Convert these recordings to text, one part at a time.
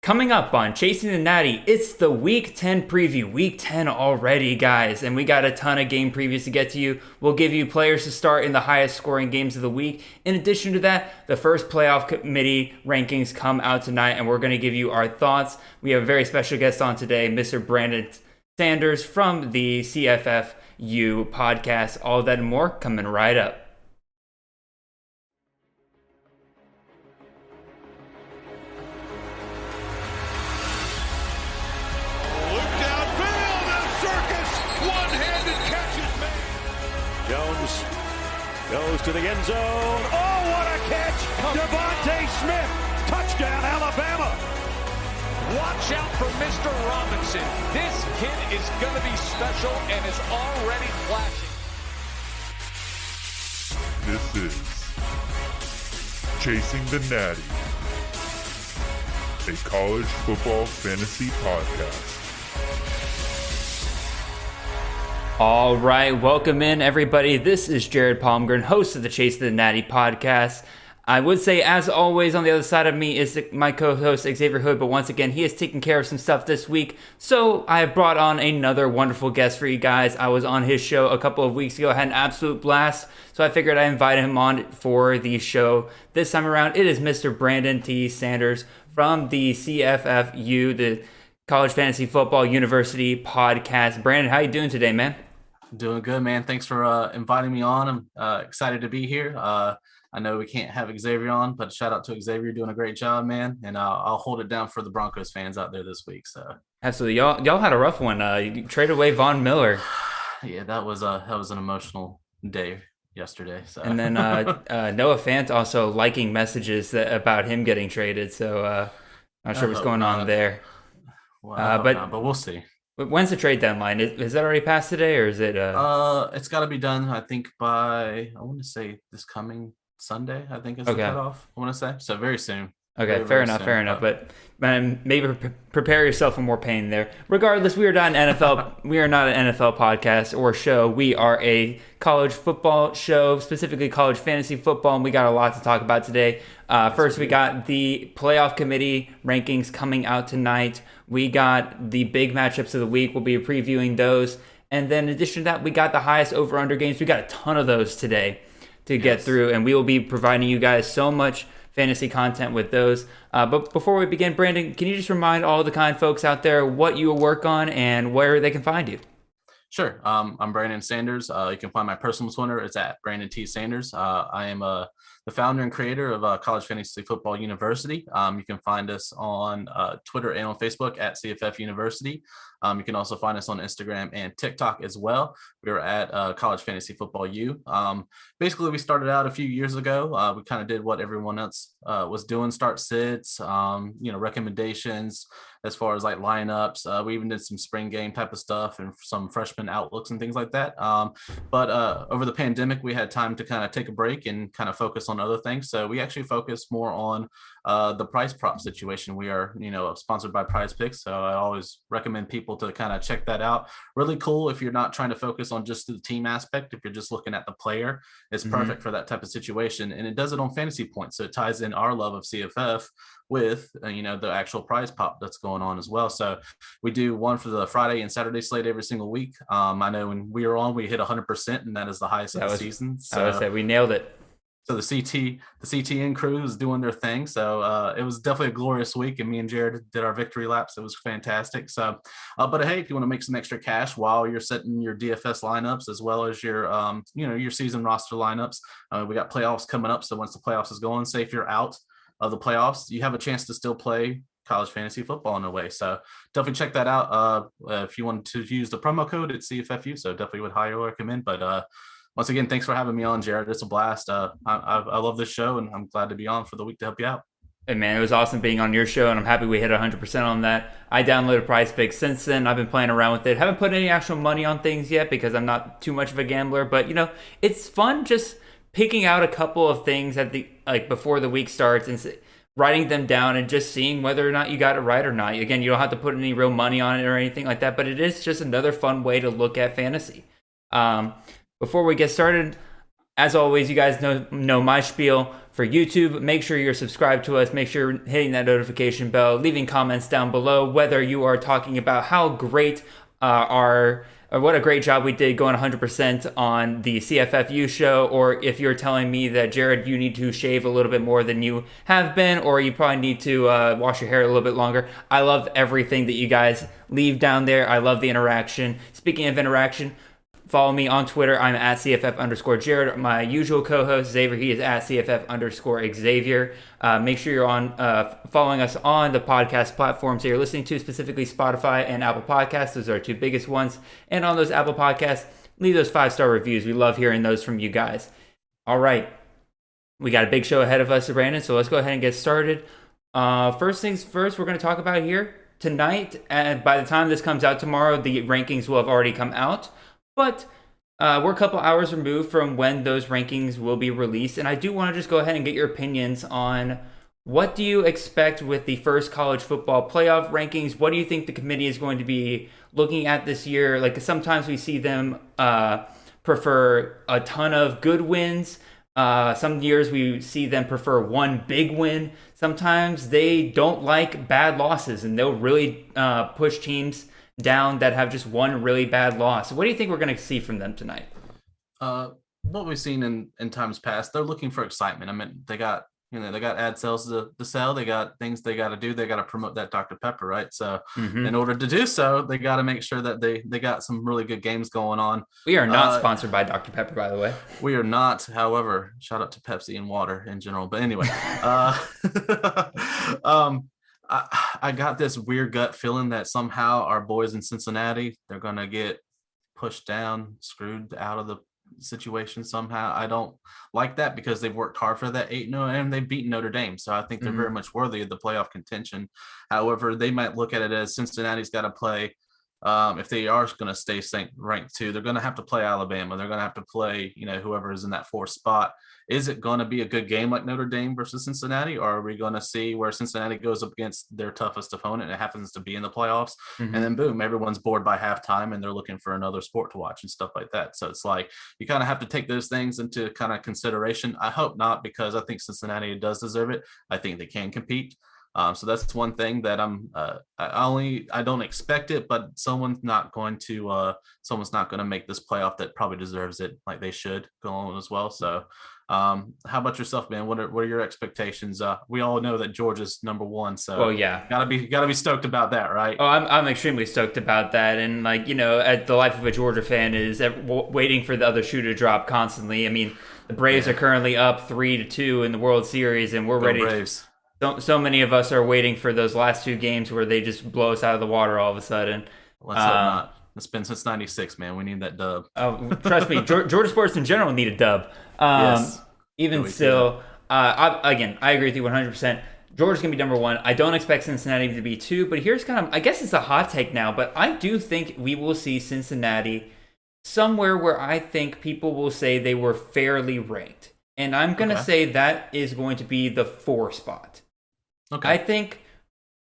Coming up on Chasing the Natty, it's the Week 10 preview. Week 10 already, guys, and we got a ton of game previews to get to you. We'll give you players to start in the highest scoring games of the week. In addition to that, the first playoff committee rankings come out tonight, and we're going to give you our thoughts. We have a very special guest on today, Mr. Brandon Sanders from the CFFU Podcast. All that and more coming right up. Goes to the end zone. Oh, what a catch! Devontae Smith, touchdown, Alabama. Watch out for Mr. Robinson. This kid is going to be special and is already flashing. This is Chasing the Natty, a college football fantasy podcast. All right, welcome in, everybody. This is Jared Palmgren, host of the Chase the Natty podcast. I would say, as always, on the other side of me is my co-host, Xavier, but once again, he is taking care of some stuff this week, so I have brought on another wonderful guest for you guys. I was on his show a couple of weeks ago. I had an absolute blast, so I figured I'd invite him on for the show. This time around, it is Mr. Brandon T. Sanders from the CFFU, the College Fantasy Football University podcast. Brandon, how you doing today, man? Doing good, man. Thanks for inviting me on. I'm excited to be here. I know we can't have Xavier on, but shout out to Xavier, doing a great job, man. And I'll hold it down for the Broncos fans out there this week. So absolutely, y'all had a rough one. You traded away Von Miller. Yeah, that was an emotional day yesterday. So and then Noah Fant also liking messages about him getting traded. So not sure what's going on there. Well, but we'll see. When's the trade deadline? Is that already passed today, or is it? It's got to be done, I think, by, I want to say this coming Sunday, I think is the cutoff, I want to say. So very soon. Okay, fair enough. But man, maybe prepare yourself for more pain there. Regardless, we are not an NFL. We are not an NFL podcast or show. We are a college football show, specifically college fantasy football, and we got a lot to talk about today. First, we got the playoff committee rankings coming out tonight. We got the big matchups of the week. We'll be previewing those, and then in addition to that, we got the highest over/under games. We got a ton of those today to get through, and we will be providing you guys so much fantasy content with those. But before we begin, Brandon, can you just remind all the kind folks out there what you work on and where they can find you? Sure. I'm Brandon Sanders. You can find my personal Twitter. It's at Brandon T. Sanders. I am the founder and creator of College Fantasy Football University. You can find us on Twitter and on Facebook at CFF University. You can also find us on Instagram and TikTok as well. We're at College Fantasy Football U. Basically, we started out a few years ago. We kind of did what everyone else was doing, start sits, recommendations as far as like lineups. We even did some spring game type of stuff and some freshman outlooks and things like that. But over the pandemic, we had time to kind of take a break and kind of focus on other things. So we actually focus more on the price prop situation. We are, sponsored by Prize Picks. So I always recommend people to kind of check that out. Really cool if you're not trying to focus on just the team aspect. If you're just looking at the player, it's perfect for that type of situation. And it does it on fantasy points. So it ties in our love of CFF with, the actual prize pop that's going on as well. So we do one for the Friday and Saturday slate every single week. I know when we were on, we hit 100%, and that is the highest of the season. So I would say we nailed it. So the CTN crew is doing their thing. So it was definitely a glorious week, and me and Jared did our victory laps. It was fantastic. So, but hey, if you want to make some extra cash while you're setting your DFS lineups as well as your, your season roster lineups, we got playoffs coming up. So once the playoffs is going, say if you're out of the playoffs, you have a chance to still play college fantasy football in a way. So definitely check that out. If you want to use the promo code, it's CFFU. So definitely would highly recommend. But once again, thanks for having me on, Jared. It's a blast. I love this show, and I'm glad to be on for the week to help you out. Hey, man, it was awesome being on your show, and I'm happy we hit 100% on that. I downloaded Prize Picks since then. I've been playing around with it. Haven't put any actual money on things yet because I'm not too much of a gambler, but, it's fun just picking out a couple of things at before the week starts and writing them down and just seeing whether or not you got it right or not. Again, you don't have to put any real money on it or anything like that, but it is just another fun way to look at fantasy. Before we get started, As always, you guys know my spiel. For YouTube, make sure you're subscribed to us. Make sure you're hitting that notification bell, leaving comments down below, whether you are talking about how great what a great job we did going 100% on the CFFU show, or if you're telling me that, Jared, you need to shave a little bit more than you have been, or you probably need to wash your hair a little bit longer. I love everything that you guys leave down there. I love the interaction. Speaking of interaction, follow me on Twitter. I'm at CFF_Jared. My usual co-host, Xavier, he is at CFF_Xavier. Make sure you're following us on the podcast platforms that you're listening to, specifically Spotify and Apple Podcasts. Those are our two biggest ones. And on those Apple Podcasts, leave those 5-star reviews. We love hearing those from you guys. All right. We got a big show ahead of us, Brandon, so let's go ahead and get started. First things first, we're going to talk about here tonight. And by the time this comes out tomorrow, the rankings will have already come out. But we're a couple hours removed from when those rankings will be released. And I do want to just go ahead and get your opinions on what do you expect with the first college football playoff rankings? What do you think the committee is going to be looking at this year? Like, sometimes we see them prefer a ton of good wins. Some years we see them prefer one big win. Sometimes they don't like bad losses, and they'll really push teams down that have just one really bad loss. What do you think we're going to see from them tonight? What we've seen in times past, they're looking for excitement. I mean, they got ad sales to sell. They got things they got to do. They got to promote that Dr. Pepper, right? So in order to do so, they got to make sure that they got some really good games going on. We are not sponsored by Dr. Pepper, by the way. We are not. However, shout out to Pepsi and water in general. But anyway, I got this weird gut feeling that somehow our boys in Cincinnati, they're going to get pushed down, screwed out of the situation somehow. I don't like that because they've worked hard for that 8-0 and they've beaten Notre Dame. So I think they're very much worthy of the playoff contention. However, they might look at it as Cincinnati's got to play. If they are going to stay ranked 2, they're going to have to play Alabama. They're going to have to play, whoever is in that 4th spot. Is it going to be a good game like Notre Dame versus Cincinnati, or are we going to see where Cincinnati goes up against their toughest opponent and it happens to be in the playoffs, and then boom, everyone's bored by halftime and they're looking for another sport to watch and stuff like that? So it's like you kind of have to take those things into kind of consideration. I hope not, because I think Cincinnati does deserve it. I think they can compete. So that's one thing that I don't expect it, but someone's not going to make this playoff that probably deserves it like they should go on as well. So how about yourself, man? What are your expectations? We all know that Georgia's number 1, so yeah, gotta be stoked about that, right? Oh, I'm extremely stoked about that, and the life of a Georgia fan is waiting for the other shoe to drop constantly. I mean, the Braves are currently up 3-2 in the World Series, and we're ready. Braves. So many of us are waiting for those last 2 games where they just blow us out of the water all of a sudden. Let's hope not. It's been since '96, man. We need that dub. Oh, trust me, Georgia sports in general need a dub. Yes. Even still, I agree with you 100%. Georgia's going to be number 1. I don't expect Cincinnati to be 2, but here's kind of, I guess it's a hot take now, but I do think we will see Cincinnati somewhere where I think people will say they were fairly ranked. And I'm going to say that is going to be the 4 spot. Okay. I think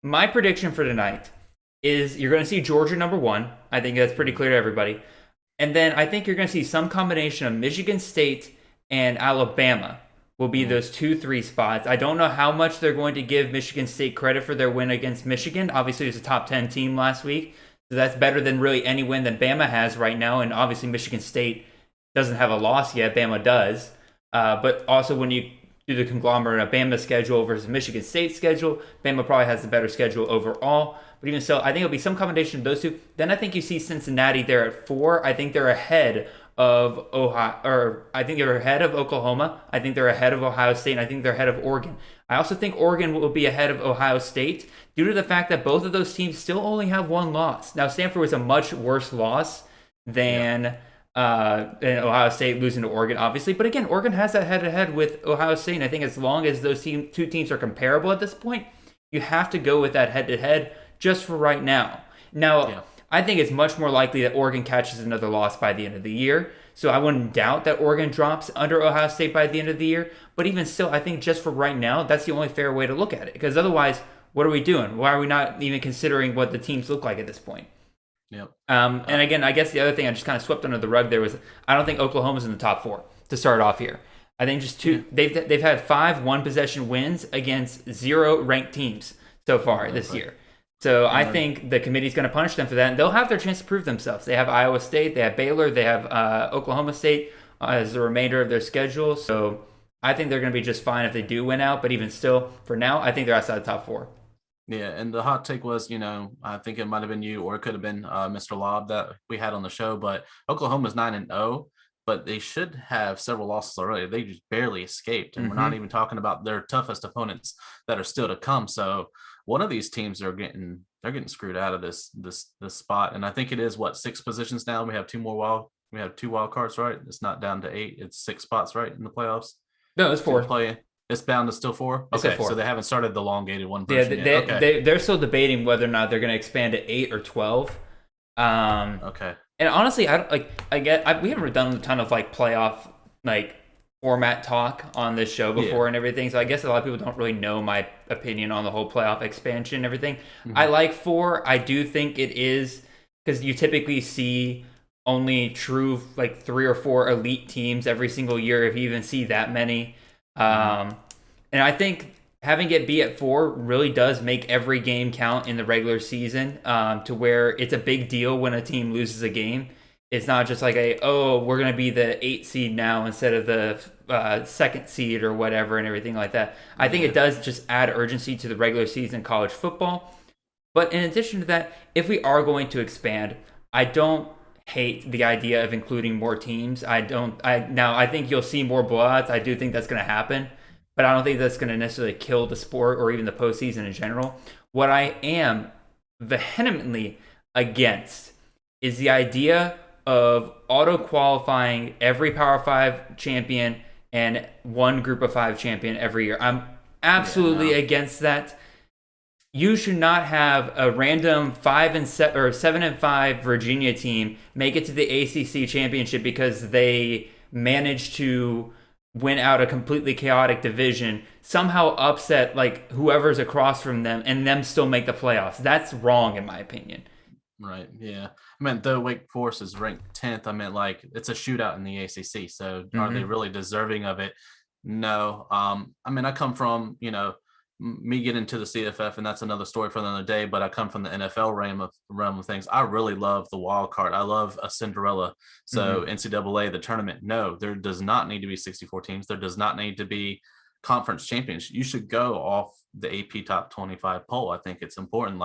my prediction for tonight is you're going to see Georgia number 1. I think that's pretty clear to everybody. And then I think you're going to see some combination of Michigan State and Alabama will be those 2-3 spots. I don't know how much they're going to give Michigan State credit for their win against Michigan. Obviously, it was a top 10 team last week. So that's better than really any win that Bama has right now. And obviously, Michigan State doesn't have a loss yet. Bama does. But also when you do the conglomerate of Bama's schedule versus Michigan State's schedule, Bama probably has the better schedule overall. But even so, I think it'll be some combination of those two. Then I think you see Cincinnati there at 4. I think they're ahead of I think they're ahead of Oklahoma. I think they're ahead of Ohio State. And I think they're ahead of Oregon. I also think Oregon will be ahead of Ohio State due to the fact that both of those teams still only have 1 loss. Now, Stanford was a much worse loss than Ohio State losing to Oregon, obviously. But again, Oregon has that head-to-head with Ohio State. And I think as long as those 2 teams are comparable at this point, you have to go with that head-to-head just for right now. Now, I think it's much more likely that Oregon catches another loss by the end of the year. So I wouldn't doubt that Oregon drops under Ohio State by the end of the year. But even still, I think just for right now, that's the only fair way to look at it. Because otherwise, what are we doing? Why are we not even considering what the teams look like at this point? Yep. And again, I guess the other thing I just kind of swept under the rug there was I don't think Oklahoma's in the top 4. to start off here. I think just two. They've had 5 one-possession wins against 0 ranked teams so far this year. So I think the committee's going to punish them for that, and they'll have their chance to prove themselves. They have Iowa State, they have Baylor, they have Oklahoma State as the remainder of their schedule. So I think they're going to be just fine if they do win out. But even still, for now, I think they're outside the top 4. Yeah, and the hot take was, I think it might have been you or it could have been Mr. Lobb that we had on the show, but Oklahoma's 9-0, but they should have several losses already. They just barely escaped, and we're not even talking about their toughest opponents that are still to come. So one of these teams they're getting screwed out of this spot, and I think it is 6 positions now. We have 2 wild cards, right? It's not down to 8; it's 6 spots, right, in the playoffs. No, it's 4. It's bound to still 4. Okay, so they haven't started the elongated one. They're still debating whether or not they're going to expand to 8 or 12. Okay. And honestly, we haven't done a ton of playoff format talk on this show before and everything. So I guess a lot of people don't really know my opinion on the whole playoff expansion and everything. I like 4. I do think it is because you typically see only true 3 or 4 elite teams every single year, if you even see that many. And I think having it be at 4 really does make every game count in the regular season, to where it's a big deal when a team loses a game. It's not just we're going to be the 8 seed now instead of the 2nd seed or whatever and everything like that. I think it does just add urgency to the regular season college football. But in addition to that, if we are going to expand, I don't hate the idea of including more teams. I think you'll see more blowouts. I do think that's going to happen, but I don't think that's going to necessarily kill the sport or even the postseason in general. What I am vehemently against is the idea of auto-qualifying every Power 5 champion and one Group of 5 champion every year. I'm absolutely against that. You should not have a random 7-5 Virginia team make it to the ACC championship because they managed to win out a completely chaotic division, somehow upset whoever's across from them, and them still make the playoffs. That's wrong, in my opinion. Right. Yeah. I mean, though Wake Forest is ranked 10th, I meant it's a shootout in the ACC. So are they really deserving of it? No. I mean, I come from, me get into the CFF, and that's another story for another day, but I come from the NFL realm of things. I really love the wild card. I love a Cinderella. So NCAA, the tournament, no, there does not need to be 64 teams. There does not need to be conference champions. You should go off the AP top 25 poll. I think it's important.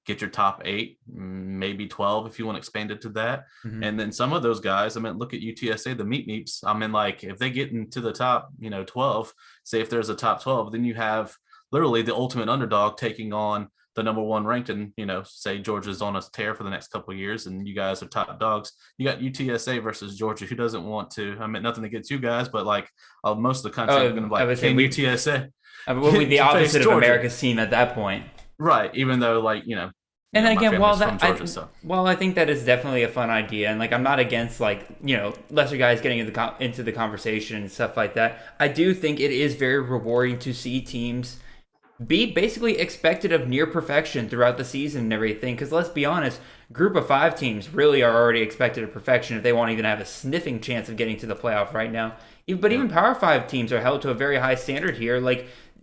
Get your top 8, maybe 12 if you want to expand it to that. And then some of those guys, look at UTSA, the Meeps. If they get into the top, 12, say if there's a top 12, then you have literally the ultimate underdog taking on the number 1 ranked, and say Georgia's on a tear for the next couple of years and you guys are top dogs. You got UTSA versus Georgia. Who doesn't want to? Nothing against you guys, but most of the country are going to UTSA. We'll be the opposite of America's team at that point. Right. Even though and then again, while I think that is definitely a fun idea, and I'm not against lesser guys getting into the conversation and stuff like that, I do think it is very rewarding to see teams be basically expected of near perfection throughout the season and everything. Because let's be honest, Group of 5 teams really are already expected of perfection if they won't even have a sniffing chance of getting to the playoff right now. But even Power 5 teams are held to a very high standard here.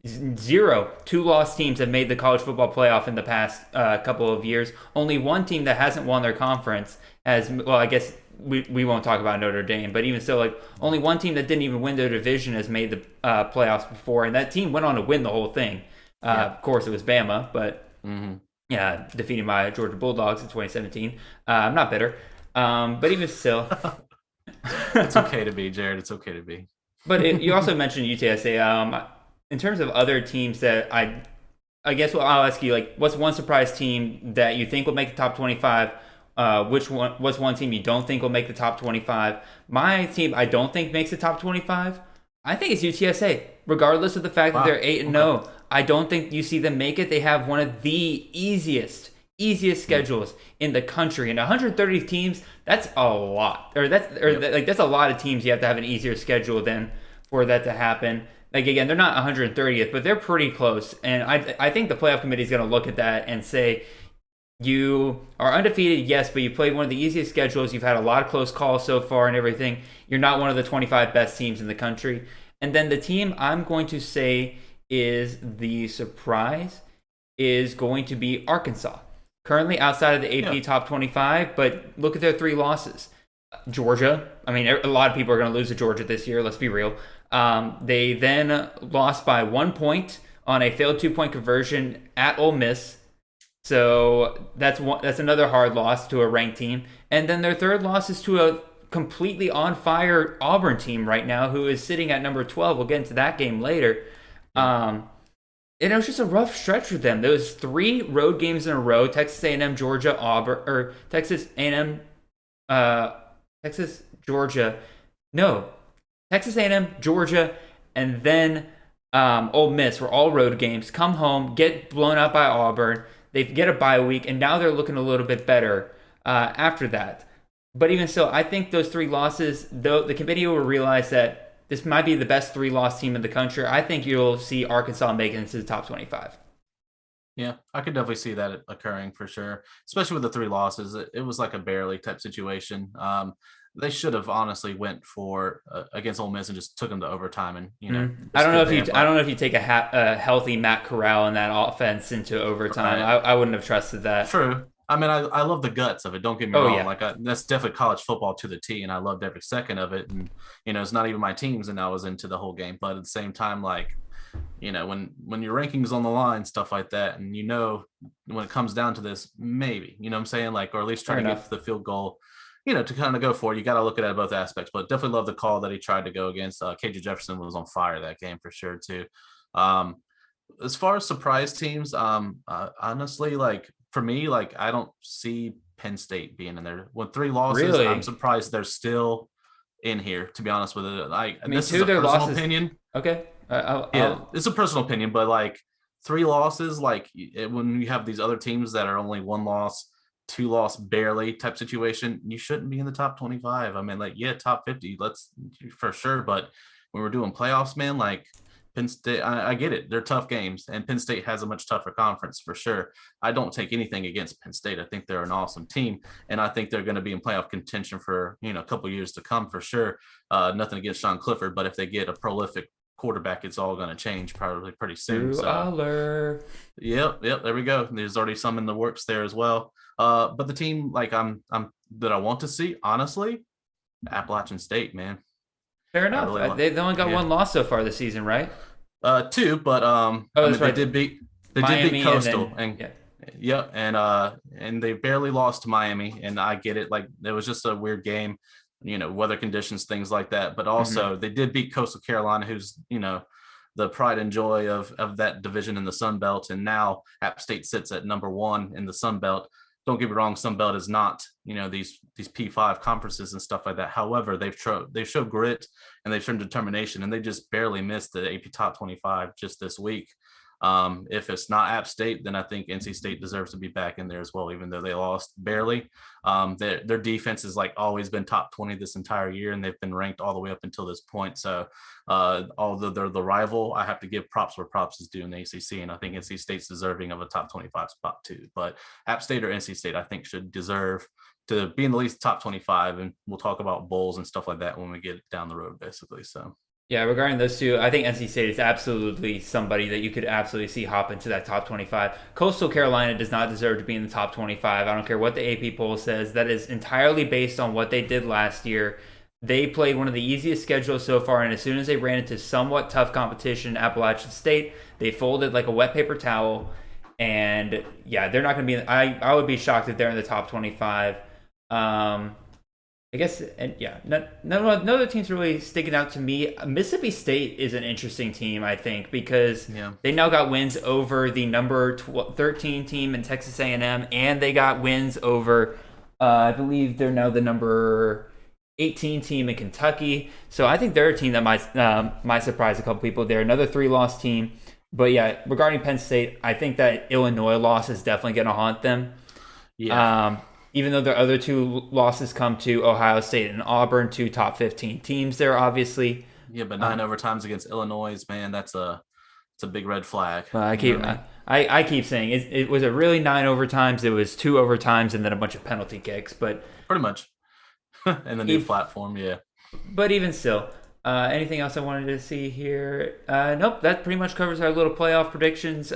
0 2-loss teams have made the college football playoff in the past couple of years. Only one team that hasn't won their conference has, I guess we won't talk about Notre Dame, but even still, only one team that didn't even win their division has made the playoffs before, and that team went on to win the whole thing. Of course, it was Bama, but defeated by Georgia Bulldogs in 2017. I'm not bitter, but even still. It's okay to be, Jared. It's okay to be. But you also mentioned UTSA. In terms of other teams that I guess I'll ask you, what's one surprise team that you think will make the top 25? What's one team you don't think will make the top 25? My team I don't think makes the top 25. I think it's UTSA, regardless of the fact that they're 8-0. I don't think you see them make it. They have one of the easiest schedules in the country, and 130 teams. That's a lot, that's a lot of teams. You have to have an easier schedule than for that to happen. Again, they're not 130th, but they're pretty close. And I think the playoff committee is going to look at that and say, You are undefeated, yes, but you played one of the easiest schedules. You've had a lot of close calls so far and everything. You're not one of the 25 best teams in the country. And then the team I'm going to say is the surprise is going to be Arkansas. Currently outside of the AP top 25, but look at their 3 losses. Georgia, I mean, a lot of people are going to lose to Georgia this year, let's be real. They then lost by 1 point on a failed 2-point conversion at Ole Miss. So that's another hard loss to a ranked team. And then their third loss is to a completely on fire Auburn team right now who is sitting at number 12. We'll get into that game later. And it was just a rough stretch for them. There was 3 road games in a row: Texas A&M, Georgia, Auburn, or Texas A&M, Texas, Georgia. No, Texas A&M, Georgia, and then Ole Miss were all road games. Come home, get blown out by Auburn. They get a bye week, and now they're looking a little bit better after that. But even so, I think those 3 losses, though, the committee will realize that this might be the best 3-loss team in the country. I think you'll see Arkansas make it into the top 25. Yeah, I could definitely see that occurring for sure, especially with the 3 losses. It was like a barely type situation. They should have honestly went for against Ole Miss and just took them to overtime. And I don't know if you take a healthy Matt Corral in that offense into overtime. Right. I wouldn't have trusted that. True. I mean, I love the guts of it. Don't get me wrong. Yeah. That's definitely college football to the T, and I loved every second of it. And it's not even my teams, and I was into the whole game. But at the same time, like, when your rankings on the line, stuff like that, and when it comes down to this, maybe, what I'm saying, like, or at least try to get to the field goal, to kind of go for it. You got to look at it both aspects. But definitely love the call that he tried to go against. KJ Jefferson was on fire that game for sure too. As far as surprise teams, honestly, like, for me, like, I don't see Penn State being in there. With 3 losses, really? I'm surprised they're still in here, to be honest with it. This is a personal opinion. Okay. It's a personal opinion, but like 3 losses, like when you have these other teams that are only 1 loss, 2 loss barely type situation, you shouldn't be in the top 25. I mean, like, top 50, let's for sure. But when we're doing playoffs, man, like, Penn State, I get it. They're tough games, and Penn State has a much tougher conference for sure. I don't take anything against Penn State. I think they're an awesome team, and I think they're going to be in playoff contention for a couple years to come for sure. Nothing against Sean Clifford, but if they get a prolific quarterback, it's all going to change probably pretty soon. Yep, there we go. There's already some in the works there as well. But the team, like, I'm that I want to see, honestly, Appalachian State, man. Fair enough. They only got 1 loss so far this season, right? 2, but they did beat Coastal, and they barely lost to Miami, and I get it. Like, it was just a weird game, weather conditions, things like that. But also they did beat Coastal Carolina, who's the pride and joy of that division in the Sun Belt, and now App State sits at number 1 in the Sun Belt. Don't get me wrong, Sun Belt is not, these P5 conferences and stuff like that. However, they've showed grit and they've shown determination, and they just barely missed the AP Top 25 just this week. If it's not App State, then I think NC State deserves to be back in there as well, even though they lost barely. Their defense has like always been top 20 this entire year, and they've been ranked all the way up until this point. So although they're the rival, I have to give props where props is due in the ACC, and I think NC State's deserving of a top 25 spot too. But App State or NC State, I think, should deserve to be in the least top 25, and we'll talk about bowls and stuff like that when we get down the road, basically. So. Yeah, regarding those 2, I think NC State is absolutely somebody that you could absolutely see hop into that top 25. Coastal Carolina does not deserve to be in the top 25. I don't care what the AP poll says. That is entirely based on what they did last year. They played one of the easiest schedules so far, and as soon as they ran into somewhat tough competition, Appalachian State, they folded like a wet paper towel. And yeah, they're not going to be. I would be shocked if they're in the top 25. I guess, and yeah, no other teams really sticking out to me. Mississippi State is an interesting team, I think, because they now got wins over the number 13 team in Texas A&M, and they got wins over, I believe they're now the number 18 team in Kentucky. So I think they're a team that might surprise a couple people. They're another 3-loss team. But yeah, regarding Penn State, I think that Illinois loss is definitely going to haunt them. Yeah. Even though their other 2 losses come to Ohio State and Auburn, 2 top 15 teams there, obviously. Yeah, but 9 overtimes against Illinois, man, that's a It's a big red flag. Well, I keep saying it was really 9 overtimes. It was 2 overtimes and then a bunch of penalty kicks. But pretty much. And the new platform, yeah. But even still, anything else I wanted to see here? Nope. That pretty much covers our little playoff predictions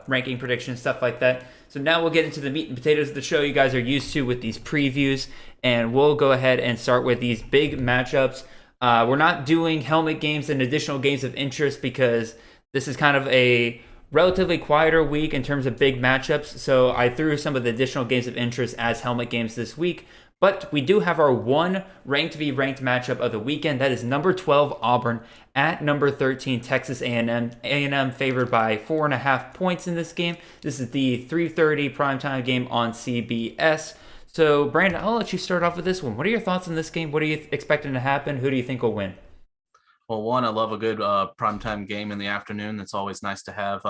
ranking predictions, stuff like that. So now we'll get into the meat and potatoes of the show you guys are used to with these previews, and we'll go ahead and start with these big matchups. We're not doing helmet games and additional games of interest because this is kind of a relatively quieter week in terms of big matchups. So I threw some of the additional games of interest as helmet games this week. But we do have our one ranked v ranked matchup of the weekend. That is number 12 Auburn at number 13 Texas A&M. A&M favored by 4.5 points in this game. This is the 3:30 primetime game on CBS. So, Brandon, I'll let you start off with this one. What are your thoughts on this game? What are you expecting to happen? Who do you think will win? Well, one, I love a good primetime game in the afternoon. It's always nice to have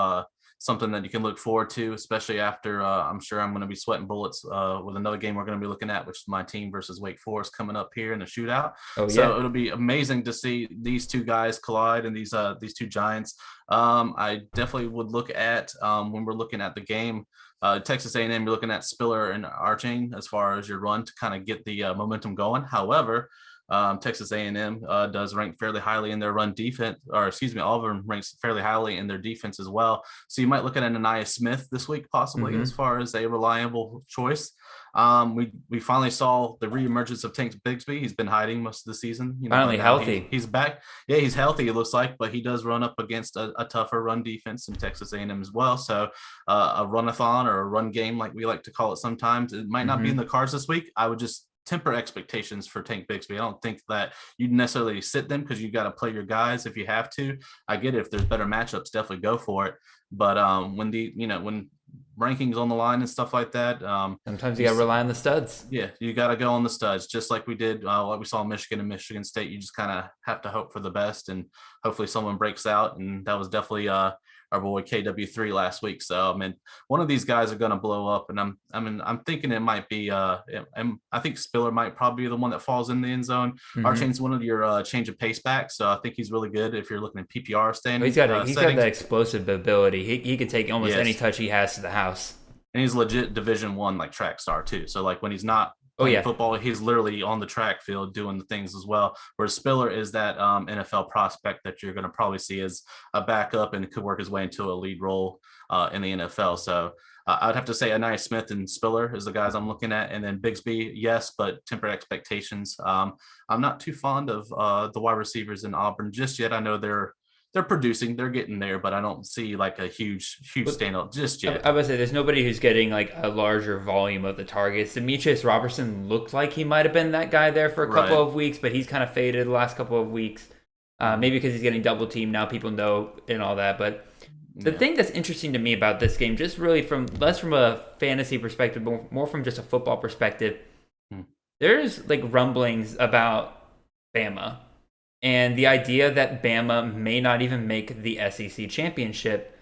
something that you can look forward to, especially after I'm sure I'm going to be sweating bullets with another game we're going to be looking at, which is my team versus Wake Forest coming up here in the shootout. Oh, yeah. So it'll be amazing to see these two guys collide and these two giants. I definitely would look at when we're looking at the game, Texas A&M, you're looking at Spiller and Arching as far as your run to kind of get the momentum going. However, Texas A&M does rank fairly highly in their run defense, Auburn ranks fairly highly in their defense as well. So you might look at Ananias Smith this week, possibly as far as a reliable choice. We finally saw the reemergence of Tank Bigsby. He's been hiding most of the season. Finally healthy. He's back. Yeah, he's healthy, it looks like, but he does run up against a tougher run defense in Texas A&M as well. So a run-a-thon or a run game, like we like to call it sometimes, it might not be in the cards this week. I would just temper expectations for Tank Bigsby. I don't think that you'd necessarily sit them because you got to play your guys if you have to. I get it. If there's better matchups, definitely go for it. But when rankings on the line and stuff like that, sometimes you got to rely on the studs. Yeah, you got to go on the studs, just like we did, like we saw Michigan and Michigan State. You just kind of have to hope for the best, and hopefully someone breaks out. And that was definitely our boy KW3 last week. So I mean, one of these guys are going to blow up, and I'm thinking it might be. I think Spiller might probably be the one that falls in the end zone. Arching's one of your change of pace backs, so I think he's really good if you're looking at PPR standings. He's got that explosive ability. He can take almost any touch he has to the house, and he's legit Division I like track star too. So like when he's not playing football, he's literally on the track field doing the things as well. Whereas Spiller is that NFL prospect that you're going to probably see as a backup and could work his way into a lead role in the NFL. So I would have to say Ananias Smith and Spiller is the guys I'm looking at. And then Bigsby, yes, but temper expectations. I'm not too fond of the wide receivers in Auburn just yet. I know they're producing, they're getting there, but I don't see like a huge standout just yet. I would say there's nobody who's getting like a larger volume of the targets. Demetrius Robertson looked like he might have been that guy there for a couple of weeks, but he's kind of faded the last couple of weeks. Maybe because he's getting double teamed now, people know and all that. But the thing that's interesting to me about this game, just really less from a fantasy perspective, but more from just a football perspective, there's like rumblings about Bama. And the idea that Bama may not even make the SEC championship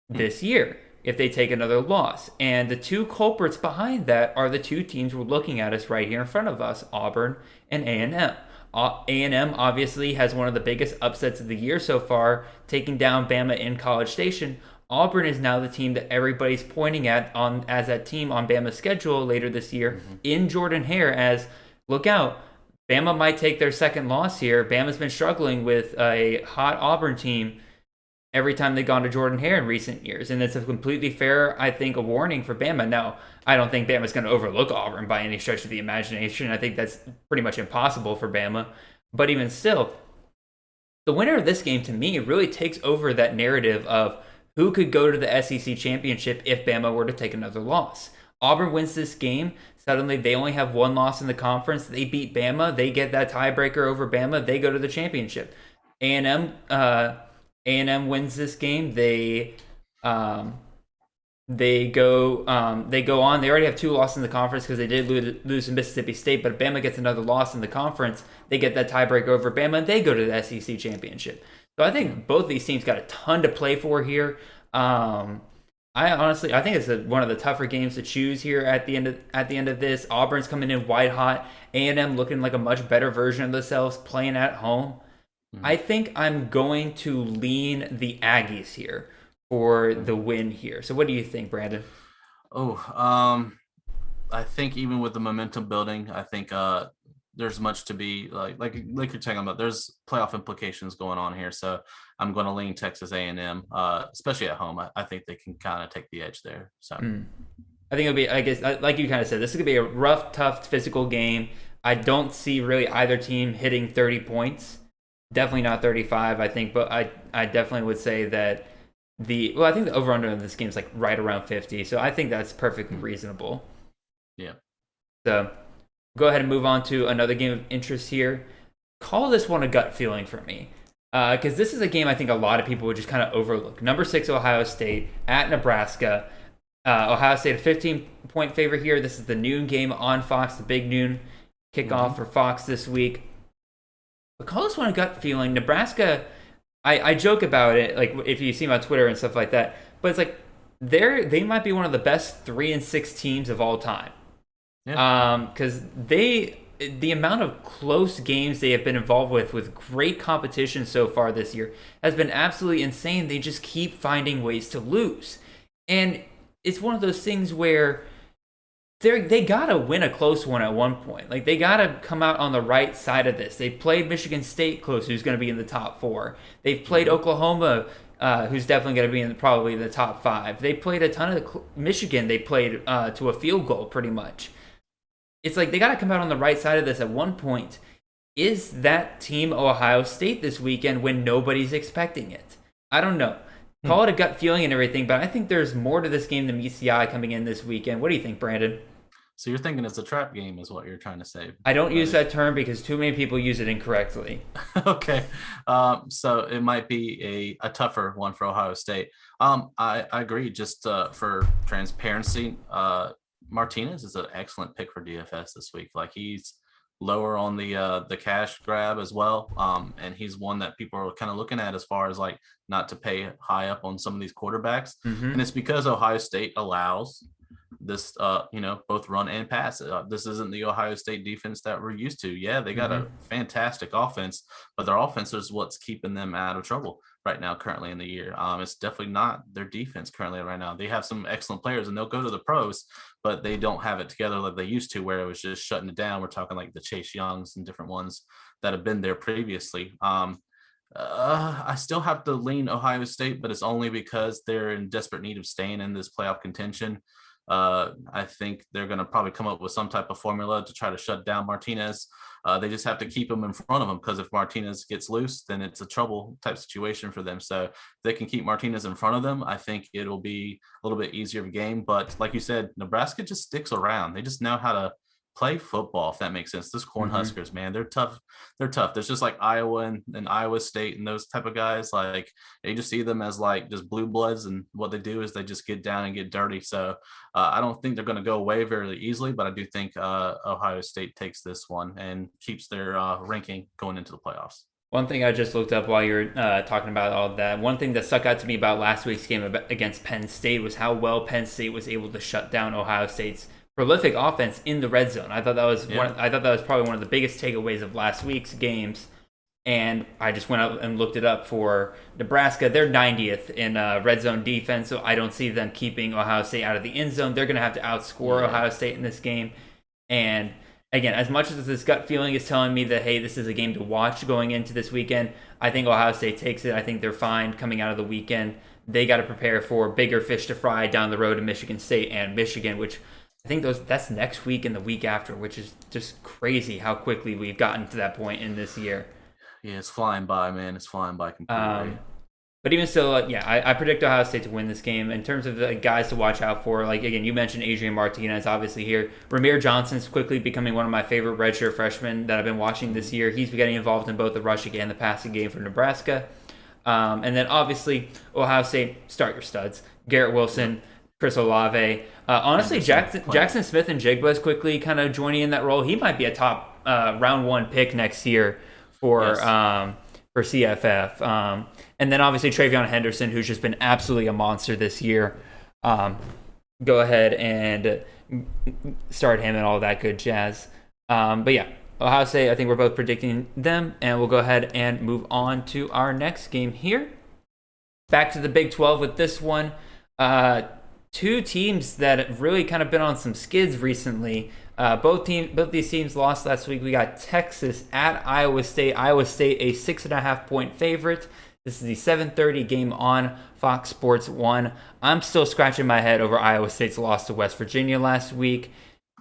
this year if they take another loss. And the two culprits behind that are the two teams we're looking at us right here in front of us, Auburn and A&M. A&M obviously has one of the biggest upsets of the year so far, taking down Bama in College Station. Auburn is now the team that everybody's pointing at as that team on Bama's schedule later this year in Jordan-Hare as, look out, Bama might take their second loss here. Bama's been struggling with a hot Auburn team every time they've gone to Jordan-Hare in recent years. And it's a completely fair, I think, a warning for Bama. Now, I don't think Bama's going to overlook Auburn by any stretch of the imagination. I think that's pretty much impossible for Bama. But even still, the winner of this game, to me, really takes over that narrative of who could go to the SEC championship if Bama were to take another loss. Auburn wins this game. Suddenly, they only have one loss in the conference. They beat Bama. They get that tiebreaker over Bama. They go to the championship. A&M wins this game. They go on. They already have two losses in the conference because they did lose to Mississippi State. But if Bama gets another loss in the conference, they get that tiebreaker over Bama. And they go to the SEC championship. So I think both these teams got a ton to play for here. I think it's one of the tougher games to choose here at the end of this. Auburn's coming in white hot. A&M looking like a much better version of themselves, playing at home. I think I'm going to lean the Aggies here for the win here. So what do you think, Brandon? I think even with the momentum building, I think there's much to be like you're talking about. There's playoff implications going on here, so I'm going to lean Texas A&M, especially at home. I think they can kind of take the edge there. So I think it'll be, I guess, like you kind of said, this is going to be a rough, tough, physical game. I don't see really either team hitting 30 points. Definitely not 35, I think, but I definitely would say that I think the over-under in this game is like right around 50, so I think that's perfectly reasonable. Yeah. So go ahead and move on to another game of interest here. Call this one a gut feeling for me, because this is a game I think a lot of people would just kind of overlook. Number 6 Ohio State at Nebraska. Ohio State a 15-point favorite here. This is the noon game on Fox, the big noon kickoff for Fox this week. But call this one a gut feeling. Nebraska, I joke about it, like if you see me on Twitter and stuff like that, but it's like they might be one of the best 3-6 teams of all time. Yeah. Because the amount of close games they have been involved with great competition so far this year has been absolutely insane. They just keep finding ways to lose. And it's one of those things where they gotta win a close one at one point. Like, they gotta come out on the right side of this. They played Michigan State close, who's going to be in the top 4. They've played Oklahoma, who's definitely going to be probably in the top 5. They played a ton of Michigan. They played to a field goal pretty much. It's like they gotta come out on the right side of this at one point. Is that team Ohio State this weekend when nobody's expecting it? I don't know. Call it a gut feeling and everything, but I think there's more to this game than meets the eye coming in this weekend. What do you think, Brandon? So you're thinking it's a trap game is what you're trying to say. I don't use that term because too many people use it incorrectly. Okay. So it might be a tougher one for Ohio State. I agree. Just for transparency, Martinez is an excellent pick for DFS this week. Like, he's lower on the cash grab as well. And he's one that people are kind of looking at as far as like not to pay high up on some of these quarterbacks. And it's because Ohio State allows this, both run and pass. This isn't the Ohio State defense that we're used to. Yeah, they got a fantastic offense, but their offense is what's keeping them out of trouble right now, currently in the year. It's definitely not their defense currently right now. They have some excellent players and they'll go to the pros, but they don't have it together like they used to, where it was just shutting it down. We're talking like the Chase Youngs and different ones that have been there previously. I still have to lean Ohio State, but it's only because they're in desperate need of staying in this playoff contention. I think they're going to probably come up with some type of formula to try to shut down Martinez. They just have to keep him in front of him, because if Martinez gets loose, then it's a trouble type situation for them. So if they can keep Martinez in front of them, I think it'll be a little bit easier of a game. But like you said, Nebraska just sticks around. They just know how to play football, if that makes sense. This Cornhuskers, man, they're tough. They're tough. There's just like Iowa and Iowa State and those type of guys. Like, you just see them as like just blue bloods, and what they do is they just get down and get dirty. So I don't think they're going to go away very easily, but I do think Ohio State takes this one and keeps their ranking going into the playoffs. One thing I just looked up while you were talking about all of that, one thing that stuck out to me about last week's game against Penn State was how well Penn State was able to shut down Ohio State's prolific offense in the red zone. I thought that was probably one of the biggest takeaways of last week's games. And I just went out and looked it up for Nebraska. They're 90th in red zone defense, so I don't see them keeping Ohio State out of the end zone. They're going to have to outscore Ohio State in this game. And again, as much as this gut feeling is telling me that, hey, this is a game to watch going into this weekend, I think Ohio State takes it. I think they're fine coming out of the weekend. They got to prepare for bigger fish to fry down the road to Michigan State and Michigan, which I think that's next week and the week after, which is just crazy how quickly we've gotten to that point in this year. Yeah, it's flying by, man. It's flying by completely. But even still, I predict Ohio State to win this game. In terms of the guys to watch out for, like, again, you mentioned Adrian Martinez, obviously here. Ramir Johnson's quickly becoming one of my favorite redshirt freshmen that I've been watching this year. He's getting involved in both the rushing and the passing game for Nebraska. And then, obviously, Ohio State, start your studs. Garrett Wilson, Chris Olave. Honestly, Jackson Smith and Jigba is quickly kind of joining in that role. He might be a top round 1 pick next year for CFF. And then obviously Travion Henderson, who's just been absolutely a monster this year. Go ahead and start him and all that good jazz. But yeah, Ohio State, I think we're both predicting them, and we'll go ahead and move on to our next game here. Back to the Big 12 with this one. Two teams that have really kind of been on some skids recently. Both these teams lost last week. We got Texas at Iowa State. Iowa State a 6.5-point favorite. This is the 7:30 game on Fox Sports 1. I'm still scratching my head over Iowa State's loss to West Virginia last week.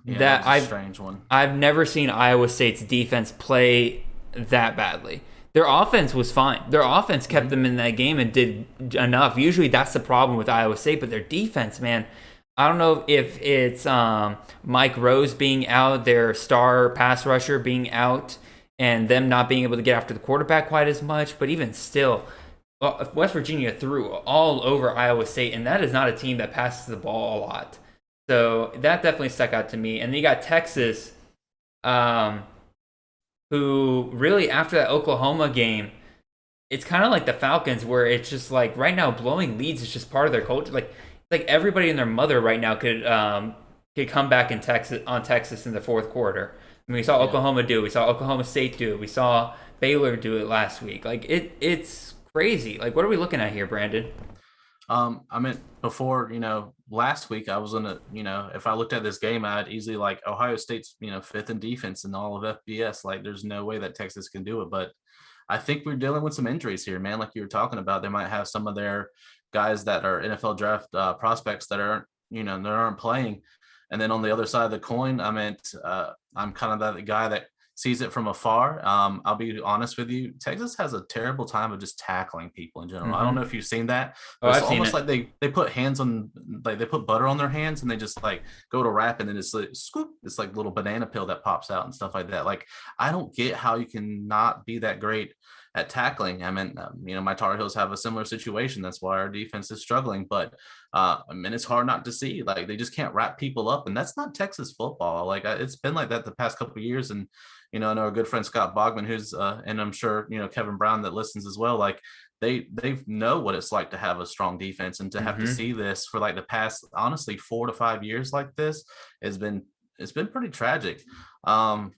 Yeah, that was a strange one. I've never seen Iowa State's defense play that badly. Their offense was fine. Their offense kept them in that game and did enough. Usually that's the problem with Iowa State, but their defense, man, I don't know if it's Mike Rose being out, their star pass rusher being out, and them not being able to get after the quarterback quite as much. But even still, West Virginia threw all over Iowa State, and that is not a team that passes the ball a lot. So that definitely stuck out to me. And then you got Texas, who really, after that Oklahoma game, it's kind of like the Falcons, where it's just like right now blowing leads is just part of their culture. Like everybody and their mother right now could come back in Texas in the fourth quarter. I mean, we saw Oklahoma do it. We saw Oklahoma State do it. We saw Baylor do it last week. Like it's crazy. Like, what are we looking at here, Brandon? I mean, before, last week I was gonna, if I looked at this game, I'd easily like Ohio State's, fifth in defense in all of FBS. Like, there's no way that Texas can do it. But I think we're dealing with some injuries here, man. Like you were talking about, they might have some of their guys that are NFL draft prospects that aren't playing. And then on the other side of the coin, I'm kind of that guy that sees it from afar. I'll be honest with you, Texas has a terrible time of just tackling people in general. Mm-hmm. I don't know if you've seen that. It's almost like they put hands on, like they put butter on their hands and they just like go to wrap, and then it's like scoop, it's like a little banana peel that pops out and stuff like that. Like, I don't get how you can not be that great at tackling. I mean, my Tar Heels have a similar situation. That's why our defense is struggling. But it's hard not to see. Like, they just can't wrap people up, and that's not Texas football. Like, it's been like that the past couple of years. And I know our good friend Scott Bogman, who's and I'm sure Kevin Brown that listens as well. Like, they know what it's like to have a strong defense, and to have to see this for like the past, honestly, 4 to 5 years like this it's been pretty tragic. I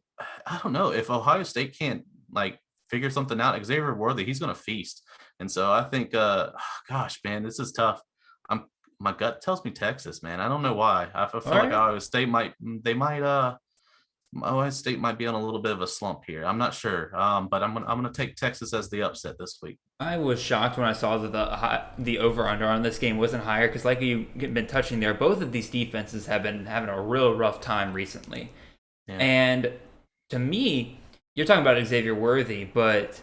don't know if Ohio State can't like figure something out. Xavier Worthy, he's going to feast. And so I think, gosh, man, this is tough. My gut tells me Texas, man. I don't know why. I feel like Ohio State Ohio State might be on a little bit of a slump here. I'm not sure, but I'm gonna take Texas as the upset this week. I was shocked when I saw that the over/under on this game wasn't higher, because like you've been touching there, both of these defenses have been having a real rough time recently. Yeah. And to me, you're talking about Xavier Worthy, but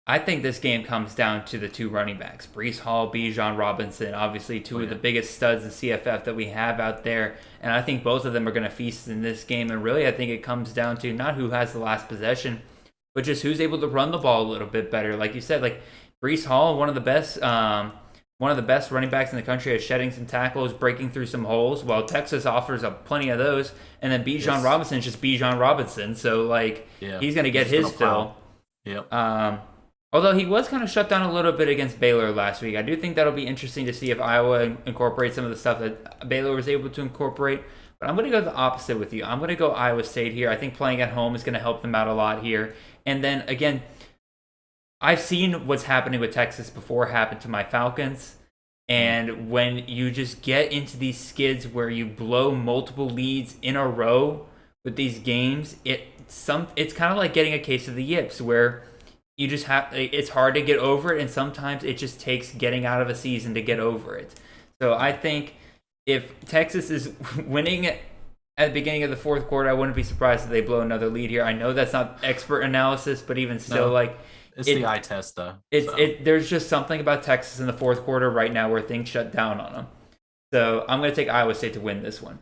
I think this game comes down to the two running backs, Breece Hall, Bijan Robinson, obviously two of the biggest studs in CFF that we have out there. And I think both of them are going to feast in this game. And really, I think it comes down to not who has the last possession, but just who's able to run the ball a little bit better. Like you said, like Breece Hall, one of the best running backs in the country at shedding some tackles, breaking through some holes, while Texas offers up plenty of those. And then Bijan Robinson is just Bijan Robinson. So, he's going to get his fill. Yep. Although he was kind of shut down a little bit against Baylor last week. I do think that'll be interesting to see if Iowa incorporates some of the stuff that Baylor was able to incorporate. But I'm going to go the opposite with you. I'm going to go Iowa State here. I think playing at home is going to help them out a lot here. And then, again, I've seen what's happening with Texas before happen to my Falcons. And when you just get into these skids where you blow multiple leads in a row with these games, it's kind of like getting a case of the yips, where you just it's hard to get over it, and sometimes it just takes getting out of a season to get over it. So I think if Texas is winning at the beginning of the fourth quarter, I wouldn't be surprised if they blow another lead here. I know that's not expert analysis, but even still, it's the eye test, though. There's just something about Texas in the fourth quarter right now where things shut down on them. So I'm going to take Iowa State to win this one.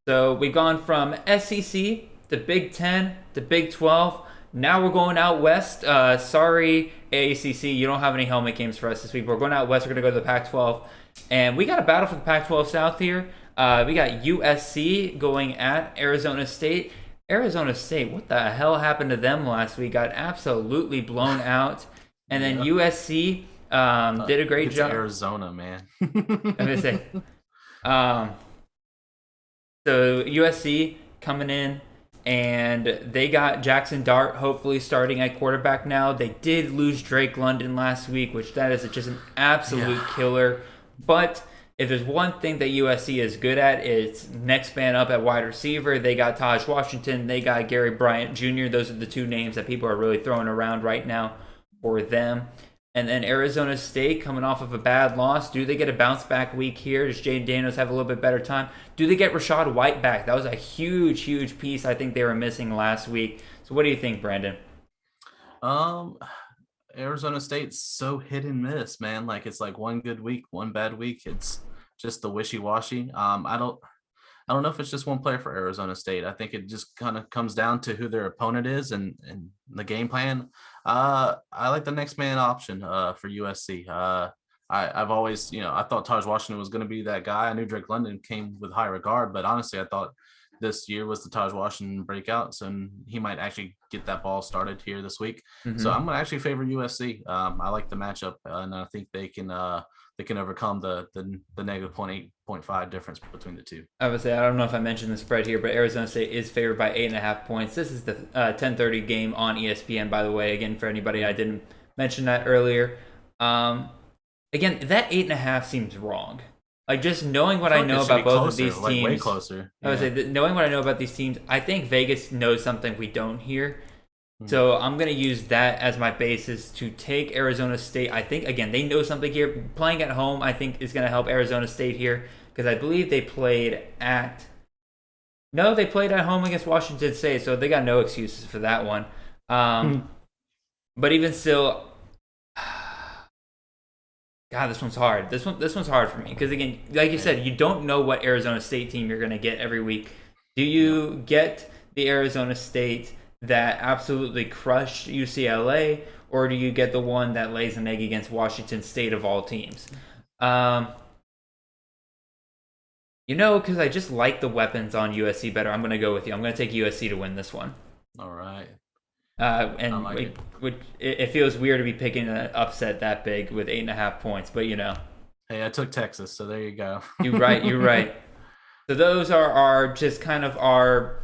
So we've gone from SEC to Big 10 to Big 12. Now we're going out west. Sorry, AACC, you don't have any helmet games for us this week. We're going out west. We're going to go to the Pac-12. And we got a battle for the Pac-12 South here. We got USC going at Arizona State. Arizona State, what the hell happened to them last week? Got absolutely blown out. And then USC did a great job. Arizona, man. I'm going to say. So USC coming in And they got Jackson Dart hopefully starting at quarterback now. They did lose Drake London last week, which that is just an absolute killer. But if there's one thing that USC is good at, it's next man up at wide receiver. They got Taj Washington. They got Gary Bryant Jr. Those are the two names that people are really throwing around right now for them. And then Arizona State coming off of a bad loss. Do they get a bounce back week here? Does Jane Daniels have a little bit better time? Do they get Rashad White back? That was a huge, huge piece I think they were missing last week. So what do you think, Brandon? Arizona State's so hit and miss, man. Like it's like one good week, one bad week. It's just the wishy-washy. I don't know if it's just one player for Arizona State. I think it just kind of comes down to who their opponent is and the game plan. I like the next man option for USC. I've always, I thought Taj Washington was going to be that guy. I knew Drake London came with high regard, but honestly, I thought this year was the Taj Washington breakout, so he might actually get that ball started here this week. Mm-hmm. So I'm going to actually favor USC. I like the matchup, and I think they can overcome the negative 0.5 difference between the two. I would say, I don't know if I mentioned the spread here, but Arizona State is favored by 8.5 points. This is the 10:30 game on ESPN, by the way. Again, for anybody I didn't mention that earlier. Again, that 8.5 seems wrong. Like just knowing what I know about both of these teams, like way closer. I would say that knowing what I know about these teams, I think Vegas knows something we don't here. So I'm going to use that as my basis to take Arizona State. I think, again, they know something here. Playing at home, I think, is going to help Arizona State here because I believe they played at home against Washington State, so they got no excuses for that one. But even still, God, this one's hard. This one's hard for me because, again, like you said, you don't know what Arizona State team you're going to get every week. Do you get the Arizona State that absolutely crushed UCLA, or do you get the one that lays an egg against Washington State of all teams? Because I just like the weapons on USC better, I'm going to go with you. I'm going to take USC to win this one. All right. It feels weird to be picking an upset that big with 8.5 points, but Hey, I took Texas, so there you go. You're right. So those are our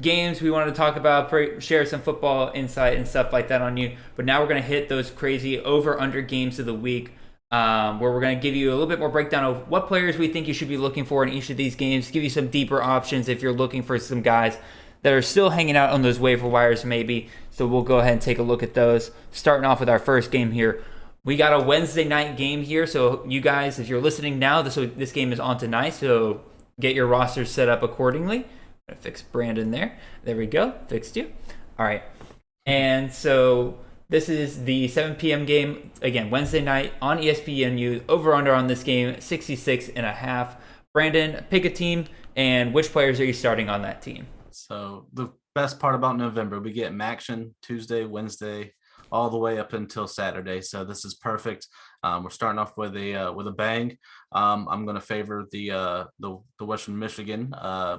games we wanted to talk about, share some football insight and stuff like that on you. But now we're going to hit those crazy over-under games of the week, where we're going to give you a little bit more breakdown of what players we think you should be looking for in each of these games, give you some deeper options if you're looking for some guys that are still hanging out on those waiver wires maybe. So we'll go ahead and take a look at those. Starting off with our first game here. We got a Wednesday night game here. So you guys, if you're listening now, this game is on tonight. So get your rosters set up accordingly. I'm going to fix Brandon there. There we go. Fixed you. All right. And so this is the 7 p.m. game. Again, Wednesday night on ESPNU. Over-under on this game, 66.5. Brandon, pick a team, and which players are you starting on that team? So the best part about November, we get Maction Tuesday, Wednesday, all the way up until Saturday. So this is perfect. We're starting off with a bang. I'm going to favor the Western Michigan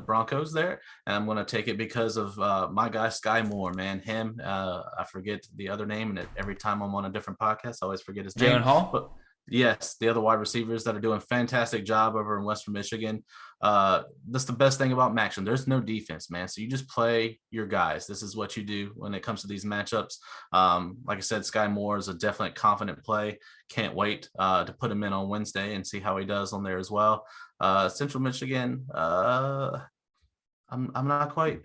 Broncos there, and I'm going to take it because of my guy Sky Moore, man. Him, I forget the other name, and every time I'm on a different podcast, I always forget his name. Jalen Hall. But yes, the other wide receivers that are doing a fantastic job over in Western Michigan. That's the best thing about Maction. There's no defense, man. So you just play your guys. This is what you do when it comes to these matchups. Like I said, Sky Moore is a definite confident play. Can't wait to put him in on Wednesday and see how he does on there as well. Central Michigan, I'm not quite.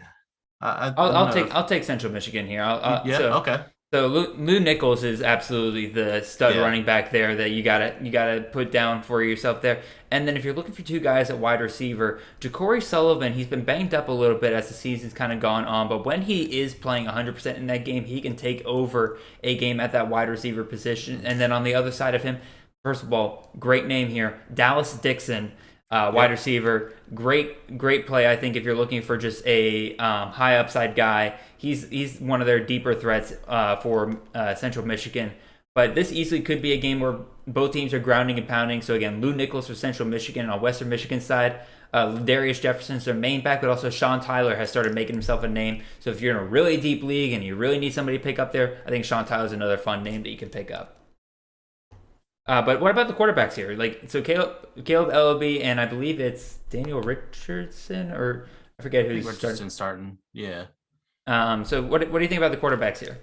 I'll take Central Michigan here. Okay. So Lou Nichols is absolutely the stud running back there that you gotta put down for yourself there. And then if you're looking for two guys at wide receiver, Ja'Cory Sullivan, he's been banged up a little bit as the season's kind of gone on, but when he is playing 100% in that game, he can take over a game at that wide receiver position. And then on the other side of him, first of all, great name here, Dallas Dixon. Wide receiver, great play. I think if you're looking for just a high upside guy, he's one of their deeper threats for Central Michigan. But this easily could be a game where both teams are grounding and pounding. So again, Lou Nichols for Central Michigan on Western Michigan side. Darius Jefferson's their main back, but also Sean Tyler has started making himself a name. So if you're in a really deep league and you really need somebody to pick up there, I think Sean Tyler's another fun name that you can pick up. But what about the quarterbacks here? So Caleb Ellaby and I believe it's Daniel Richardson, or I forget I think who's Richardson starting. Yeah. So what do you think about the quarterbacks here?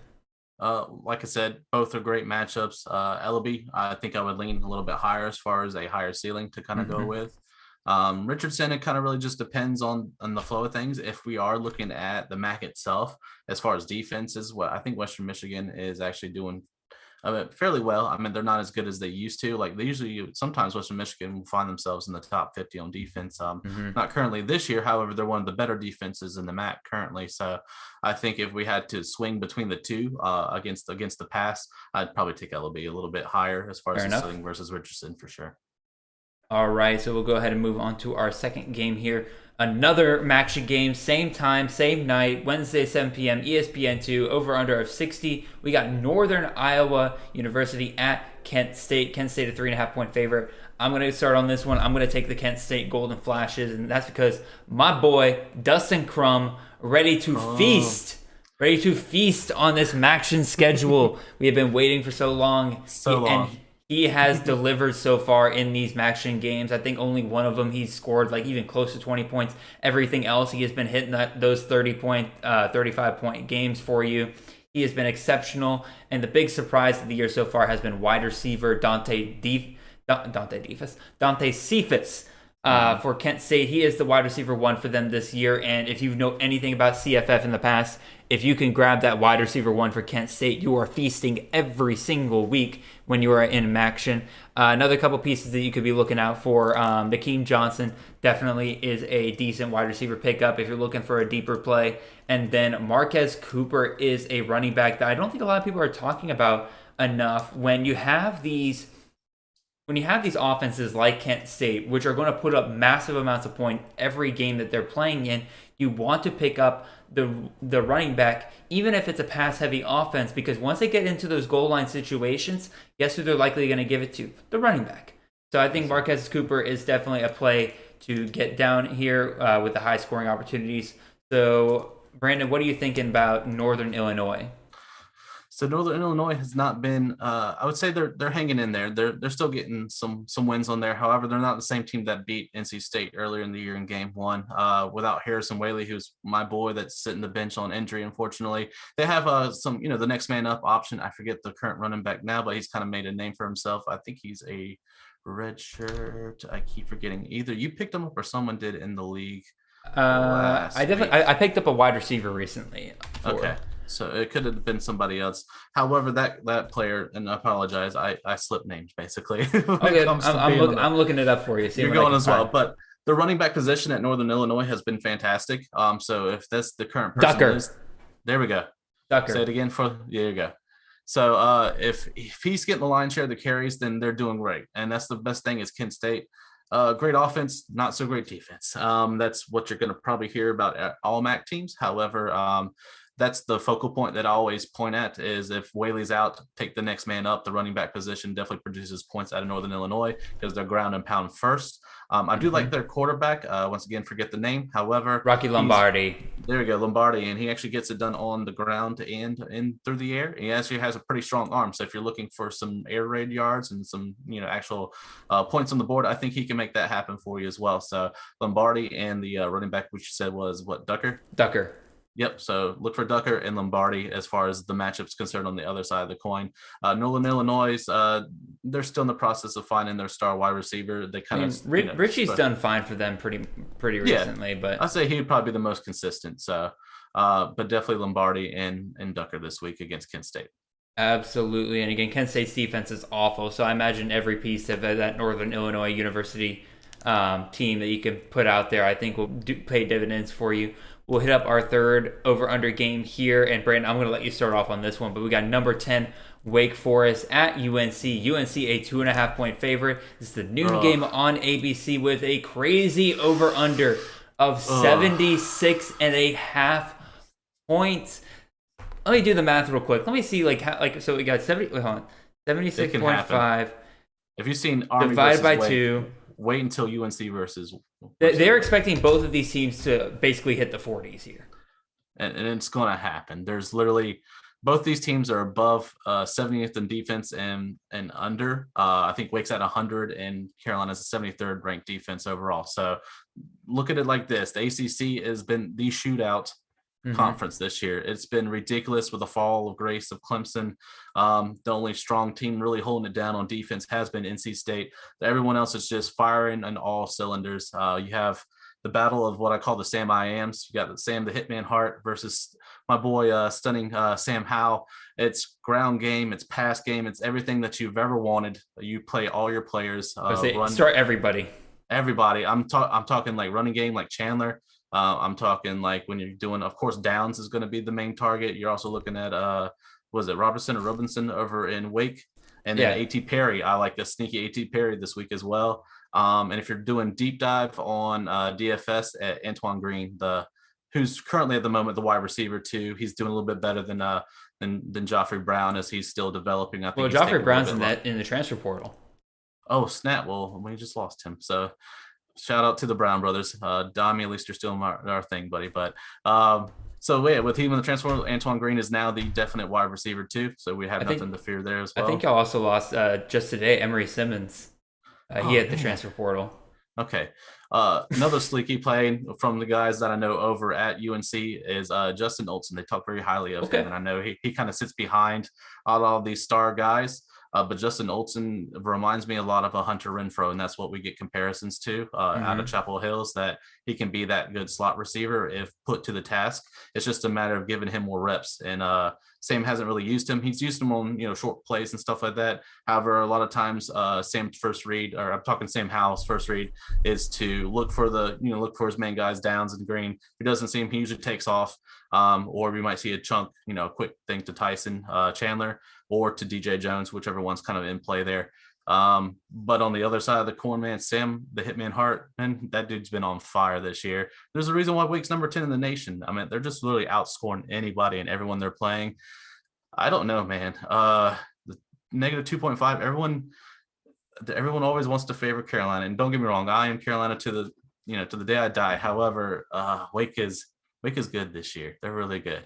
Like I said, both are great matchups. Ellaby, I think I would lean a little bit higher as far as a higher ceiling to kind of go with. Richardson, it kind of really just depends on the flow of things. If we are looking at the MAC itself, as far as defenses, what I think Western Michigan is actually doing fairly well. I mean, they're not as good as they used to. Like they usually, sometimes Western Michigan will find themselves in the top 50 on defense. Not currently this year. However, they're one of the better defenses in the MAC currently. So I think if we had to swing between the two against the pass, I'd probably take LB a little bit higher as far as the ceiling versus Richardson for sure. All right, so we'll go ahead and move on to our second game here. Another MACtion game, same time, same night, Wednesday, 7 p.m., ESPN2, over-under of 60. We got Northern Iowa University at Kent State. Kent State a 3.5-point favorite. I'm going to start on this one. I'm going to take the Kent State Golden Flashes, and that's because my boy, Dustin Crum, ready to feast on this MACtion schedule. We have been waiting for so long. And he has delivered so far in these MACtion games. I think only one of them he's scored like even close to 20 points. Everything else, he has been hitting those 35-point games for you. He has been exceptional. And the big surprise of the year so far has been wide receiver Dante Cephas for Kent State. He is the wide receiver 1 for them this year. And if you know anything about CFF in the past, if you can grab that wide receiver 1 for Kent State, you are feasting every single week when you are in MACtion. Another couple pieces that you could be looking out for, Nakeem Johnson definitely is a decent wide receiver pickup if you're looking for a deeper play. And then Marquez Cooper is a running back that I don't think a lot of people are talking about enough. When you have these offenses like Kent State, which are going to put up massive amounts of points every game that they're playing in, you want to pick up the running back, even if it's a pass-heavy offense, because once they get into those goal line situations, guess who they're likely going to give it to? The running back. So I think Marquez Cooper is definitely a play to get down here with the high scoring opportunities. So, Brandon, what are you thinking about Northern Illinois? So Northern Illinois has not been. I would say they're hanging in there. They're still getting some wins on there. However, they're not the same team that beat NC State earlier in the year in Game 1. Without Harrison Whaley, who's my boy that's sitting the bench on injury. Unfortunately, they have the next man up option. I forget the current running back now, but he's kind of made a name for himself. I think he's a red shirt. I keep forgetting. Either you picked him up or someone did in the league. I picked up a wide receiver recently. Okay. So it could have been somebody else. However, that player, and I apologize, I slip names basically. Okay, I'm looking it up for you. You're going as well, but the running back position at Northern Illinois has been fantastic. So if that's the current person, Ducker. There we go. Ducker. Say it again there you go. So if he's getting the lion's share of the carries, then they're doing great, and that's the best thing is Kent State. Great offense, not so great defense. That's what you're going to probably hear about at all MAC teams. However, that's the focal point that I always point at is if Whaley's out, take the next man up. The running back position definitely produces points out of Northern Illinois because they're ground and pound first. I do like their quarterback. Once again, forget the name. However, Rocky Lombardi. There we go, Lombardi, and he actually gets it done on the ground and through the air. He actually has a pretty strong arm. So if you're looking for some air raid yards and some actual points on the board, I think he can make that happen for you as well. So Lombardi and the running back, which you said was what, Ducker? Ducker. Yep. So look for Ducker and Lombardi as far as the matchup's concerned on the other side of the coin. Northern Illinois, they're still in the process of finding their star wide receiver. They kind of Richie's done fine for them pretty recently, but I'd say he'd probably be the most consistent. So, but definitely Lombardi and Ducker this week against Kent State. Absolutely. And again, Kent State's defense is awful. So I imagine every piece of that Northern Illinois University team that you can put out there, I think will pay dividends for you. We'll hit up our third over-under game here. And Brandon, I'm going to let you start off on this one. But we got number 10, Wake Forest at UNC. UNC a 2.5-point favorite. This is the noon game on ABC with a crazy over-under of 76.5 points. Let me do the math real quick. Let me see so we got 76.5. If you've seen Army divided by Wake, 2. Wait until UNC versus they're expecting both of these teams to basically hit the 40s here. And it's going to happen. There's literally Both these teams are above 70th in defense and under. I think Wake's at 100 and Carolina's a 73rd ranked defense overall. So look at it like this. The ACC has been the shootout conference this year. It's been ridiculous with the fall of grace of Clemson. The only strong team really holding it down on defense has been NC State. Everyone else is just firing on all cylinders. You have the battle of what I call the Sam I Ams. You got the Sam the Hitman Hart versus my boy stunning Sam Howell. It's ground game, it's pass game, it's everything that you've ever wanted. You play all your players. Start everybody. Everybody. I'm talking like running game, like Chandler. I'm talking like when you're doing, of course, Downs is going to be the main target. You're also looking at was it Robertson or Robinson over in Wake, and then A.T. Perry. I like a sneaky A.T. Perry this week as well. And if you're doing deep dive on DFS at Antoine Green, who's currently at the moment the wide receiver too, he's doing a little bit better than Joffrey Brown as he's still developing. I think Joffrey Brown's in the transfer portal. Oh snap! Well, we just lost him, so shout out to the Brown brothers. Dami, at least you're still in our thing, buddy. But so yeah, with him in the transfer, Antoine Green is now the definite wide receiver too. So we have nothing to fear there as well. I think y'all also lost just today Emery Simmons. He had the transfer portal. Okay. Another sleeky play from the guys that I know over at UNC is Justin Olson. They talk very highly of him, and I know he kind of sits behind all of these star guys. But Justin Olson reminds me a lot of a Hunter Renfrow, and that's what we get comparisons to out of Chapel Hills, that he can be that good slot receiver if put to the task. It's just a matter of giving him more reps. And Sam hasn't really used him. He's used him on, short plays and stuff like that. However, a lot of times Sam's first read, or I'm talking Sam Howell's first read, is to look for his main guys, Downs and Green. If he doesn't see him, he usually takes off. Or we might see a chunk, quick thing to Tyson Chandler or to DJ Jones, whichever one's kind of in play there. But on the other side of the coin, man, Sam, the Hitman Hart, man, that dude's been on fire this year. There's a reason why Wake's number 10 in the nation. I mean, they're just literally outscoring anybody and everyone they're playing. I don't know, man. The negative 2.5, everyone always wants to favor Carolina. And don't get me wrong, I am Carolina to the day I die. However, Wake is good this year. They're really good.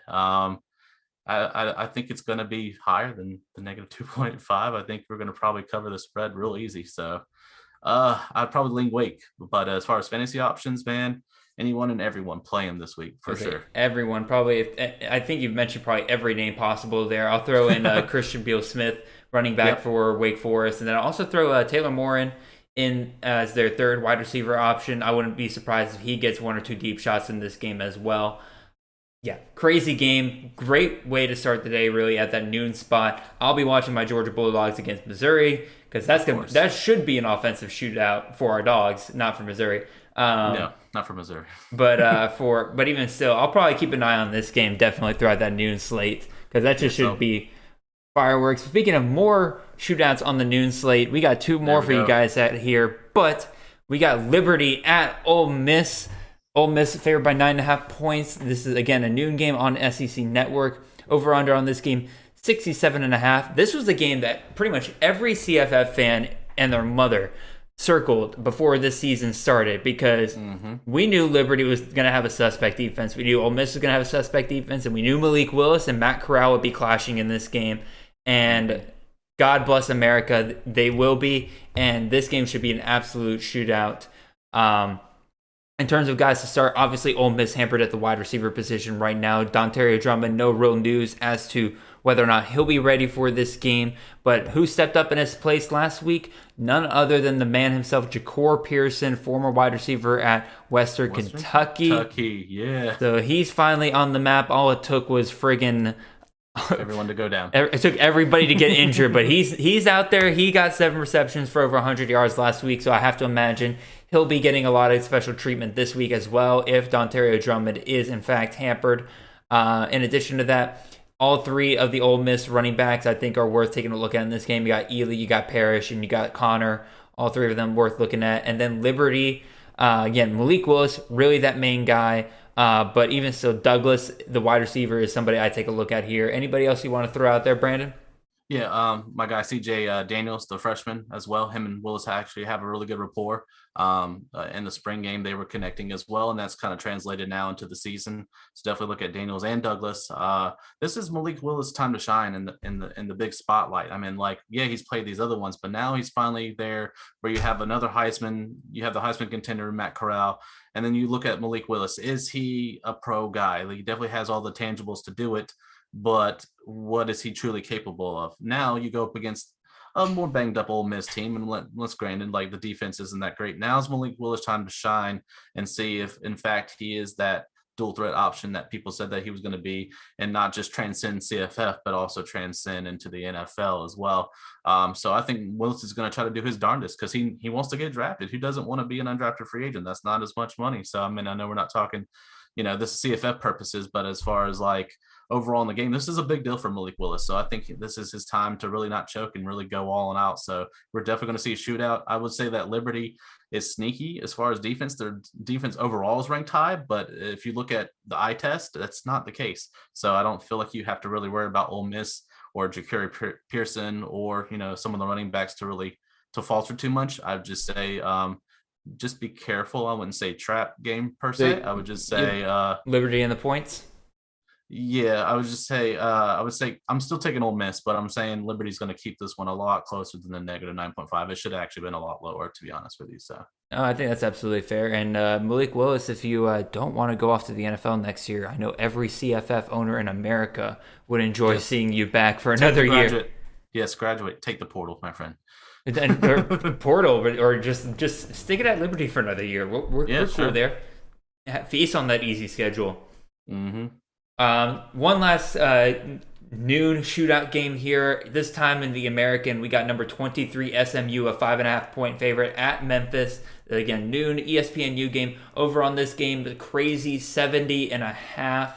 I think it's going to be higher than the negative 2.5. I think we're going to probably cover the spread real easy. So I'd probably lean Wake. But as far as fantasy options, man, anyone and everyone playing this week for sure. Everyone, probably. I think you've mentioned probably every name possible there. I'll throw in Christian Beal-Smith, running back for Wake Forest. And then I'll also throw Taylor Morin in as their third wide receiver option. I wouldn't be surprised if he gets one or two deep shots in this game as well. Yeah, crazy game. Great way to start the day, really, at that noon spot. I'll be watching my Georgia Bulldogs against Missouri because that should be an offensive shootout for our dogs, not for Missouri. No, not for Missouri. But even still, I'll probably keep an eye on this game definitely throughout that noon slate because that just should be fireworks. Speaking of more shootouts on the noon slate, we got two more for you guys out here, but we got Liberty at Ole Miss. Ole Miss favored by 9.5 points. This is, again, a noon game on SEC Network. Over-under on this game, 67.5. This was a game that pretty much every CFF fan and their mother circled before this season started because we knew Liberty was going to have a suspect defense. We knew Ole Miss was going to have a suspect defense, and we knew Malik Willis and Matt Corral would be clashing in this game. And God bless America, they will be. And this game should be an absolute shootout. In terms of guys to start, obviously Ole Miss hampered at the wide receiver position right now. Dontario Drummond, no real news as to whether or not he'll be ready for this game. But who stepped up in his place last week? None other than the man himself, Ja'Cour Pearson, former wide receiver at Western Kentucky. Yeah. So he's finally on the map. All it took was friggin' everyone to go down. It took everybody to get injured, but he's out there. He got 7 receptions for over 100 yards last week, so I have to imagine he'll be getting a lot of special treatment this week as well if Dontario Drummond is in fact hampered. In addition to that, all three of the Ole Miss running backs I think are worth taking a look at in this game. You got Ely, you got Parrish, and you got Connor. All three of them worth looking at. And then Liberty, again, Malik Willis, really that main guy. But even still, Douglas, the wide receiver, is somebody I take a look at here. Anybody else you want to throw out there, Brandon? Yeah, my guy CJ Daniels, the freshman as well. Him and Willis actually have a really good rapport. In the spring game, they were connecting as well, and that's kind of translated now into the season. So definitely look at Daniels and Douglas. This is Malik Willis' time to shine in the big spotlight. I mean, like, yeah, he's played these other ones, but now he's finally there where you have another Heisman. You have the Heisman contender Matt Corral, and then you look at Malik Willis. Is he a pro guy? Like, he definitely has all the tangibles to do it. But what is he truly capable of? Now you go up against a more banged up Ole Miss team, and let's granted, like, the defense isn't that great. Now's Malik Willis' time to shine and see if, in fact, he is that dual threat option that people said that he was going to be, and not just transcend CFF, but also transcend into the NFL as well. So I think Willis is going to try to do his darndest because he wants to get drafted. Who doesn't want to be an undrafted free agent? That's not as much money. So, I mean, I know we're not talking, this is CFF purposes, but as far as like overall in the game, this is a big deal for Malik Willis. So I think this is his time to really not choke and really go all and out. So we're definitely going to see a shootout. I would say that Liberty is sneaky as far as defense. Their defense overall is ranked high, but if you look at the eye test, that's not the case. So I don't feel like you have to really worry about Ole Miss or Ja'Carry Pearson or, some of the running backs to falter too much. I would just say, just be careful. I wouldn't say trap game per se. I would just say Liberty and the points. Yeah, I would just say I would say I'm still taking Ole Miss, but I'm saying Liberty's going to keep this one a lot closer than the negative 9.5. It should have actually been a lot lower, to be honest with you. So I think that's absolutely fair. And Malik Willis, if you don't want to go off to the NFL next year, I know every CFF owner in America would enjoy seeing you back for another year. Yes, graduate. Take the portal, my friend. And portal, or just stick it at Liberty for another year. We're cool there. Feast on that easy schedule. Mm-hmm. One last noon shootout game here. This time in the American, we got number 23 SMU, a 5.5-point favorite at Memphis. Again, noon ESPNU game. Over on this game, the crazy 70.5.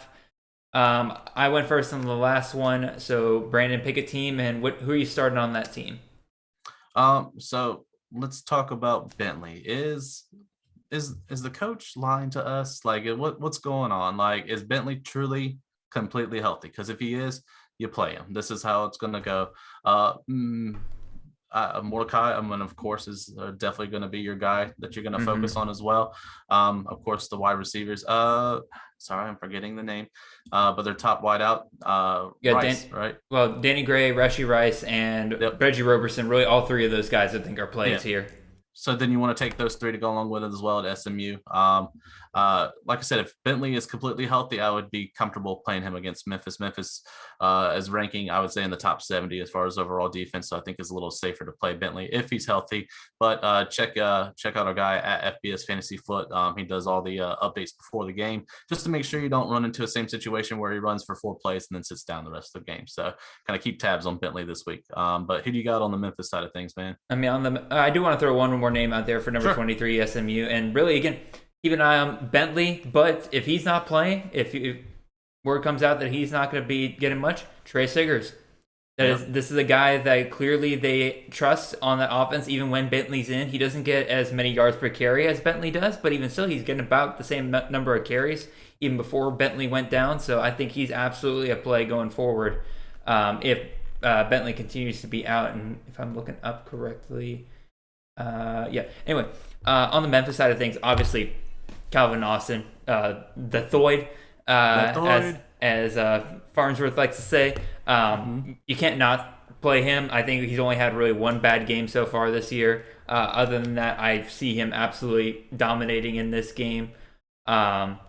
I went first on the last one. So Brandon, pick a team, and who are you starting on that team? So let's talk about Bentley. Is the coach lying to us? Like, what's going on? Like, is Bentley truly completely healthy? Because if he is, you play him. This is how it's going to go. Mordecai, of course, is definitely going to be your guy that you're going to focus on as well. Of course, the wide receivers. Sorry, I'm forgetting the name. But their top wideout, Rice, right? Well, Danny Gray, Rashee Rice, and Reggie Roberson. Really, all three of those guys, I think, are plays here. So then you want to take those three to go along with it as well at SMU. Like I said, if Bentley is completely healthy, I would be comfortable playing him against Memphis. Memphis is ranking, I would say, in the top 70 as far as overall defense. So I think it's a little safer to play Bentley if he's healthy. But check out our guy at FBS Fantasy Foot. He does all the updates before the game just to make sure you don't run into a same situation where he runs for 4 plays and then sits down the rest of the game. So kind of keep tabs on Bentley this week. But who do you got on the Memphis side of things, man? I mean, I do want to throw one more name out there for number 23 SMU, and really, again, keep an eye on Bentley. But if he's not playing, if word comes out that he's not going to be getting much, Trey Siggers. This is a guy that clearly they trust on that offense. Even when Bentley's in, he doesn't get as many yards per carry as Bentley does, but even still, he's getting about the same number of carries even before Bentley went down. So I think he's absolutely a play going forward if Bentley continues to be out. And if I'm looking up correctly. Anyway, on the Memphis side of things, obviously Calvin Austin, the Thoid, as Farnsworth likes to say. You can't not play him. I think he's only had really one bad game so far this year. Other than that, I see him absolutely dominating in this game. And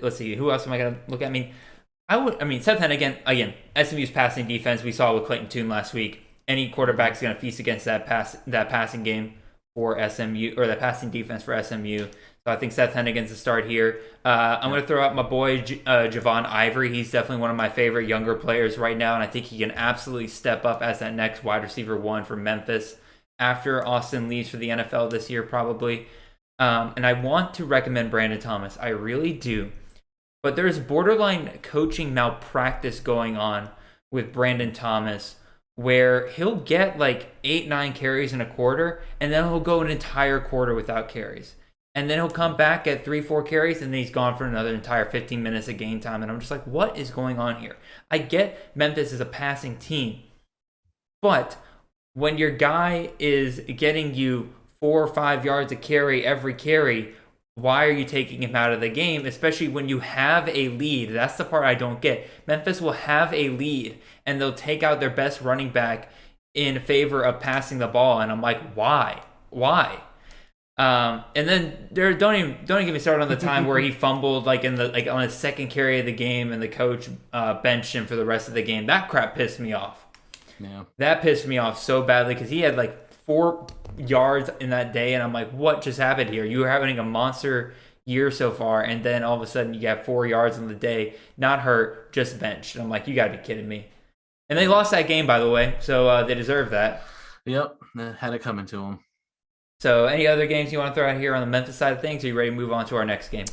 let's see, who else am I going to look at? Seth Hennigan, again, SMU's passing defense we saw with Clayton Tune last week. Any quarterback's going to feast against that passing game for SMU, or that passing defense for SMU. So I think Seth Hennigan's the start here. I'm going to throw out my boy Javon Ivory. He's definitely one of my favorite younger players right now, and I think he can absolutely step up as that next wide receiver 1 for Memphis after Austin leaves for the NFL this year, probably. And I want to recommend Brandon Thomas. I really do. But there's borderline coaching malpractice going on with Brandon Thomas, where he'll get like 8-9 carries in a quarter, and then he'll go an entire quarter without carries. and then he'll come back at 3-4 carries, and then he's gone for another entire 15 minutes of game time. And I'm just like, what is going on here? I get Memphis is a passing team, but when your guy is getting you 4 or 5 yards a carry every carry, why are you taking him out of the game, especially when you have a lead? That's the part I don't get. Memphis will have a lead, and they'll take out their best running back in favor of passing the ball, and I'm like, why? And then don't even get me started on the time where he fumbled on his second carry of the game, and the coach benched him for the rest of the game. That crap pissed me off. Yeah, that pissed me off so badly because he had 4 yards in that day, and I'm like, what just happened here? You were having a monster year so far, and then all of a sudden you got 4 yards in the day, not hurt, just benched. And I'm like, you gotta be kidding me. And they lost that game, by the way, so they deserve that. Yep, had it coming to them. So any other games you want to throw out here on the Memphis side of things, or are you ready to move on to our next game?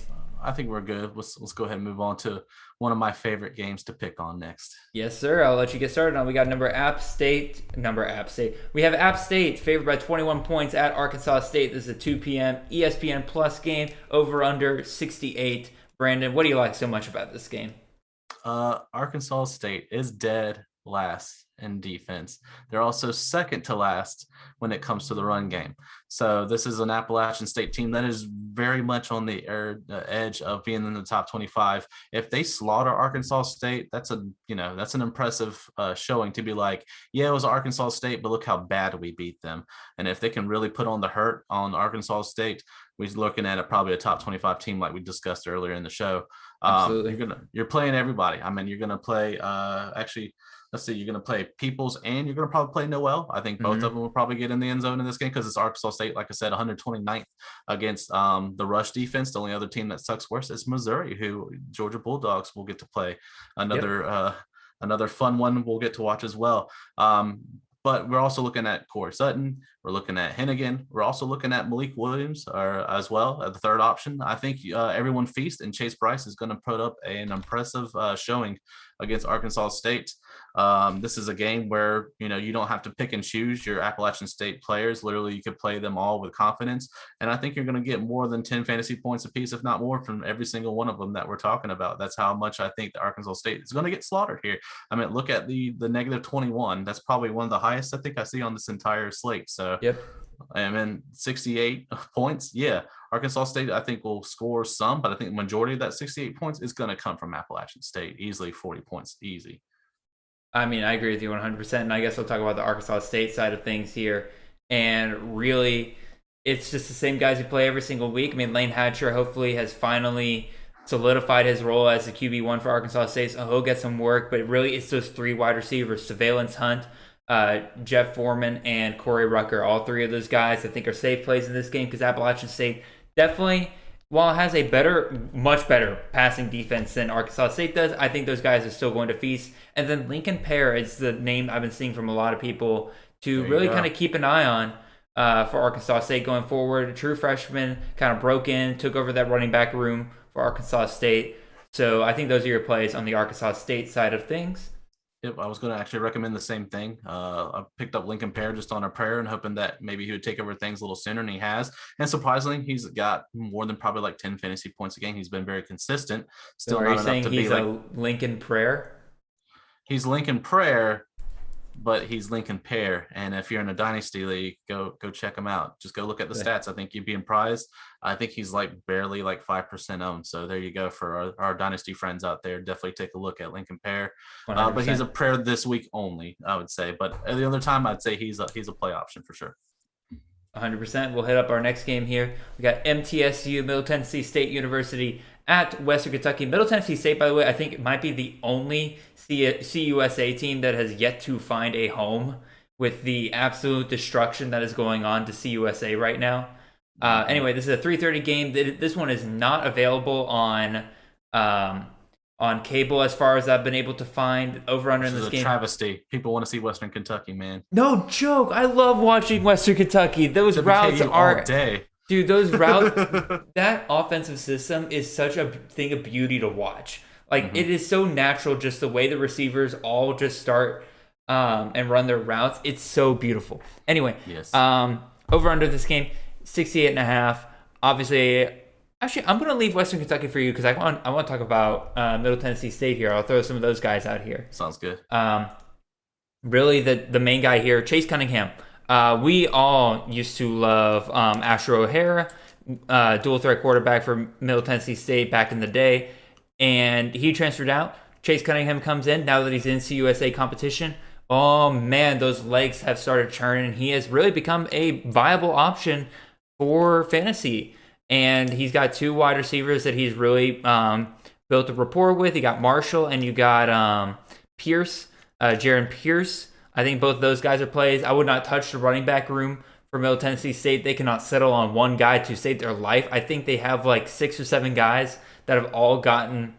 I think we're good. Let's go ahead and move on to one of my favorite games to pick on next. Yes, sir. I'll let you get started on. We got App State. We have App State favored by 21 points at Arkansas State. This is a 2 p.m. ESPN Plus game. Over under 68. Brandon, what do you like so much about this game? Arkansas State is dead last in defense. They're also second to last when it comes to the run game. So this is an Appalachian State team that is very much on the edge of being in the top 25. If they slaughter Arkansas State, that's an impressive showing to be like, yeah, it was Arkansas State, but look how bad we beat them. And if they can really put on the hurt on Arkansas State, we're looking at probably a top 25 team like we discussed earlier in the show. Absolutely. You're playing everybody. I mean, you're going to play let's see, you're going to play Peoples and you're going to probably play Noel. I think both of them will probably get in the end zone in this game because it's Arkansas State, like I said, 129th against the rush defense. The only other team that sucks worse is Missouri, who Georgia Bulldogs will get to play. Another fun one we'll get to watch as well. But we're also looking at Corey Sutton. We're looking at Hennigan. We're also looking at Malik Williams as well, the third option. I think everyone feast, and Chase Bryce is going to put up an impressive showing against Arkansas State. This is a game where, you don't have to pick and choose your Appalachian State players. Literally, you could play them all with confidence. And I think you're going to get more than 10 fantasy points apiece, if not more, from every single one of them that we're talking about. That's how much I think the Arkansas State is going to get slaughtered here. I mean, look at the negative 21. That's probably one of the highest I think I see on this entire slate. So, yep. I mean, 68 points. Yeah. Arkansas State, I think, will score some, but I think the majority of that 68 points is going to come from Appalachian State. Easily 40 points. Easy. I mean, I agree with you 100%. And I guess we'll talk about the Arkansas State side of things here. And really, it's just the same guys who play every single week. I mean, Lane Hatcher hopefully has finally solidified his role as the QB1 for Arkansas State, so he'll get some work. But really, it's those 3 wide receivers, Surveillance Hunt, Jeff Foreman, and Corey Rucker. All 3 of those guys I think are safe plays in this game because Appalachian State definitely, while it has a much better passing defense than Arkansas State does, I think those guys are still going to feast. And then Lincoln Pear is the name I've been seeing from a lot of people to really kind of keep an eye on for Arkansas State going forward. A true freshman, kind of broke in, took over that running back room for Arkansas State. So I think those are your plays on the Arkansas State side of things. Yep, I was going to actually recommend the same thing. I picked up Lincoln Pear just on a prayer and hoping that maybe he would take over things a little sooner, and he has. And surprisingly, he's got more than probably 10 fantasy points a game. He's been very consistent. Still, so are not you enough saying to he's be a Lincoln Prayer? He's Lincoln Prayer, but he's Lincoln Pear. And if you're in a dynasty league, go check him out. Just go look at the stats. I think you'd be surprised. I think he's barely 5% owned. So there you go for our dynasty friends out there. Definitely take a look at Lincoln Pear. But he's a prayer this week only, I would say. But the other time, I'd say he's a play option for sure. 100%. We'll hit up our next game here. We got MTSU, Middle Tennessee State University at Western Kentucky. Middle Tennessee State, by the way, I think it might be the only CUSA team that has yet to find a home with the absolute destruction that is going on to CUSA right now. Anyway, this is a 3:30 game. This one is not available on cable as far as I've been able to find. Over under in this game. This is a travesty. People want to see Western Kentucky, man. No joke. I love watching Western Kentucky. Those routes are all day. Dude, those routes, that offensive system is such a thing of beauty to watch. It is so natural, just the way the receivers all just start and run their routes. It's so beautiful. Anyway, yes. Over under this game, 68.5. Obviously, actually, I'm going to leave Western Kentucky for you because I want to talk about Middle Tennessee State here. I'll throw some of those guys out here. Sounds good. Really, the main guy here, Chase Cunningham. We all used to love Asher O'Hara, dual threat quarterback for Middle Tennessee State back in the day, and he transferred out. Chase Cunningham comes in now that he's in CUSA competition. Oh man, those legs have started churning. He has really become a viable option for fantasy, and he's got 2 wide receivers that he's really built a rapport with. You got Marshall and you got Pierce, Jaron Pierce. I think both of those guys are plays. I would not touch the running back room for Middle Tennessee State. They cannot settle on one guy to save their life. I think they have like 6 or 7 guys that have all gotten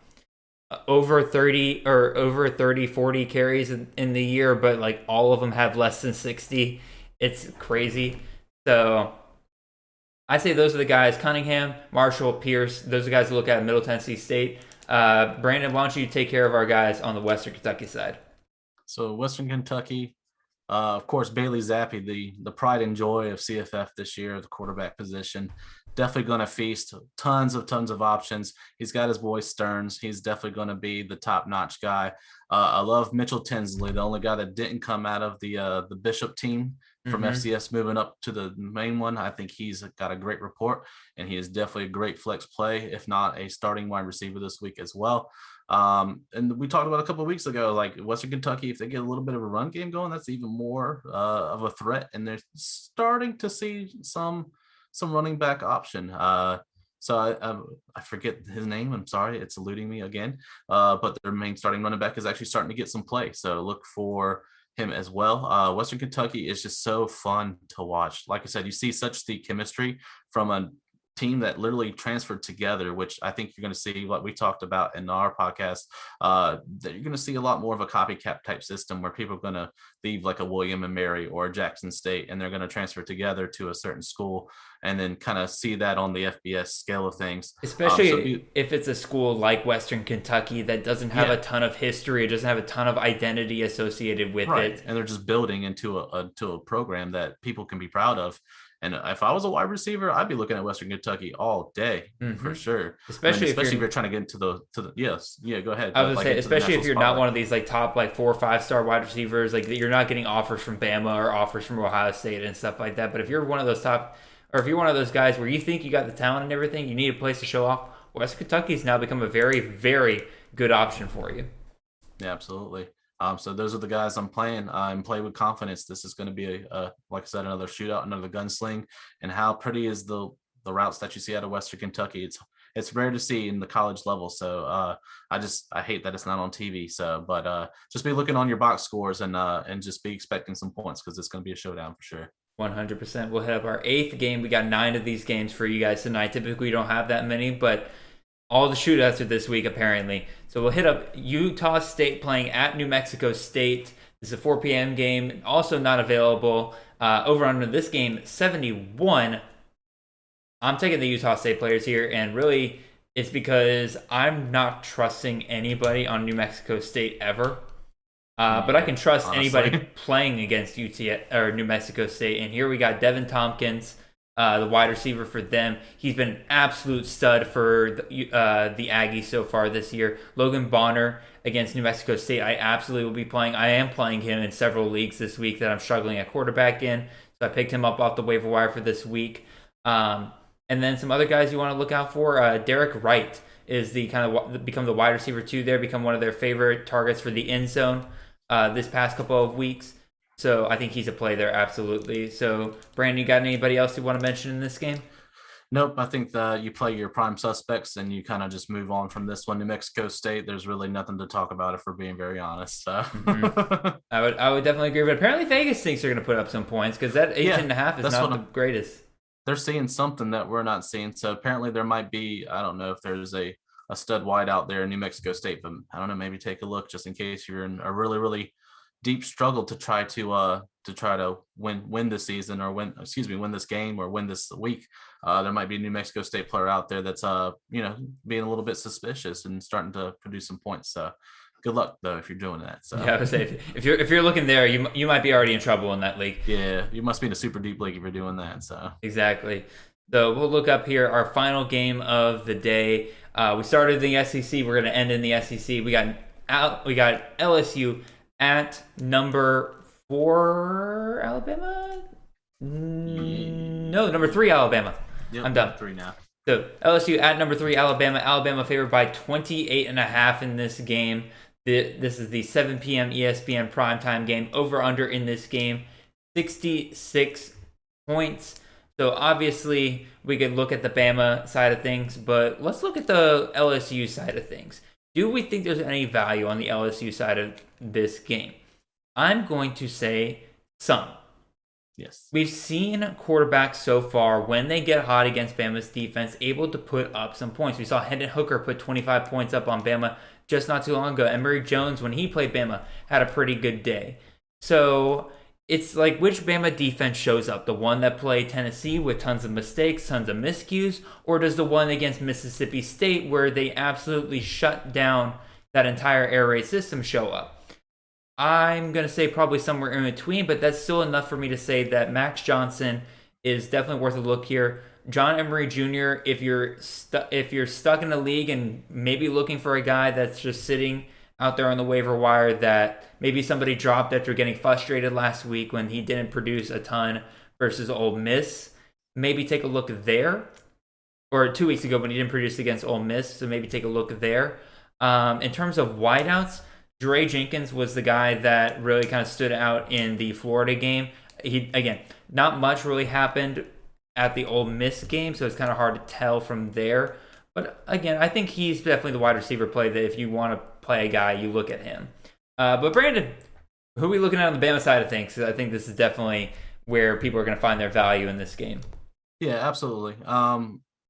over 30 or over 30, 40 carries in the year, but like all of them have less than 60. It's crazy. So I say those are the guys: Cunningham, Marshall, Pierce. Those are the guys to look at Middle Tennessee State. Brandon, why don't you take care of our guys on the Western Kentucky side? So Western Kentucky, of course, Bailey Zappi, the pride and joy of CFF this year, the quarterback position. Definitely going to feast tons of options. He's got his boy Stearns. He's definitely going to be the top-notch guy. I love Mitchell Tinsley, the only guy that didn't come out of the Bishop team from FCS moving up to the main one. I think he's got a great report, and he is definitely a great flex play, if not a starting wide receiver this week as well. And we talked about a couple of weeks ago, like Western Kentucky, if they get a little bit of a run game going, that's even more of a threat, and they're starting to see some running back option. So I forget his name. I'm sorry, it's eluding me again. But their main starting running back is actually starting to get some play. So look for him as well. Western Kentucky is just so fun to watch. Like I said, you see such the chemistry from a team that literally transferred together, which I think you're going to see what we talked about in our podcast, that you're going to see a lot more of a copycat type system where people are going to leave like a William and Mary or a Jackson State, and they're going to transfer together to a certain school and then kind of see that on the FBS scale of things. Especially if it's a school like Western Kentucky that doesn't have a ton of history, it doesn't have a ton of identity associated with it. And they're just building into a program that people can be proud of. And if I was a wide receiver, I'd be looking at Western Kentucky all day for sure. Especially if you're trying to get into the yes, yeah, go ahead. I would say, especially if you're not one of these like top like 4 or 5 star wide receivers, like you're not getting offers from Bama or offers from Ohio State and stuff like that. But if you're one of those top, or if you're one of those guys where you think you got the talent and everything, you need a place to show off, Western Kentucky's now become a very, very good option for you. Yeah, absolutely. So those are the guys I'm playing. I'm playing with confidence. This is going to be like I said, another shootout, another gunsling. And how pretty is the routes that you see out of Western Kentucky? It's rare to see in the college level. So I hate that it's not on TV. So, but just be looking on your box scores and just be expecting some points because it's going to be a showdown for sure. 100%. We'll hit up our 8th game. We got 9 of these games for you guys tonight. Typically, we don't have that many, but all the shootouts are this week, apparently. So we'll hit up Utah State playing at New Mexico State. This is a 4 p.m. game, also not available. Over under this game, 71. I'm taking the Utah State players here, and really it's because I'm not trusting anybody on New Mexico State ever. But I can trust anybody playing against New Mexico State. And here we got Devin Tompkins, the wide receiver for them. He's been an absolute stud for the Aggies so far this year. Logan Bonner against New Mexico State, I absolutely will be playing. I am playing him in several leagues this week that I'm struggling at quarterback in. So I picked him up off the waiver wire for this week. And then some other guys you want to look out for. Derek Wright is become the wide receiver 2 there, become one of their favorite targets for the end zone this past couple of weeks. So I think he's a play there, absolutely. So, Brandon, you got anybody else you want to mention in this game? Nope. I think that you play your prime suspects and you kind of just move on from this one. New Mexico State, there's really nothing to talk about if we're being very honest. So. I would definitely agree. But apparently Vegas thinks they're going to put up some points because that 18.5 is not the greatest. They're seeing something that we're not seeing. So apparently there might be, I don't know if there's a stud wide out there in New Mexico State, but I don't know, maybe take a look just in case you're in a really, really deep struggle to try to win this season or win this game or win this week. There might be a New Mexico State player out there that's being a little bit suspicious and starting to produce some points. So good luck though if you're doing that. So yeah, I would say if you're looking there, you might be already in trouble in that league. Yeah, you must be in a super deep league if you're doing that. So exactly. So we'll look up here our final game of the day. We started in the SEC. We're going to end in the SEC. We got LSU at number 4 Alabama. No, number 3 Alabama. Yep, I'm done. 3 now. So LSU at number 3 Alabama. Alabama favored by 28.5 in this game. This is the 7 p.m. ESPN primetime game. Over under in this game, 66 points. So obviously we could look at the Bama side of things, but let's look at the LSU side of things. Do we think there's any value on the LSU side of this game? I'm going to say some. Yes. We've seen quarterbacks so far, when they get hot against Bama's defense, able to put up some points. We saw Hendon Hooker put 25 points up on Bama just not too long ago. Emory Jones, when he played Bama, had a pretty good day. So it's like, which Bama defense shows up? The one that played Tennessee with tons of mistakes, tons of miscues, or does the one against Mississippi State where they absolutely shut down that entire air raid system show up? I'm going to say probably somewhere in between, but that's still enough for me to say that Max Johnson is definitely worth a look here. John Emery Jr., if you're stuck in the league and maybe looking for a guy that's just sitting out there on the waiver wire that maybe somebody dropped after getting frustrated last week when he didn't produce a ton versus Ole Miss, maybe take a look there. Or 2 weeks ago when he didn't produce against Ole Miss, so maybe take a look there. In terms of wideouts, Dre Jenkins was the guy that really kind of stood out in the Florida game. Not much really happened at the Ole Miss game, so it's kind of hard to tell from there. But again, I think he's definitely the wide receiver play that if you want to play a guy, you look at him. But Brandon, who are we looking at on the Bama side of things? Because I think this is definitely where people are going to find their value in this game. Yeah, absolutely.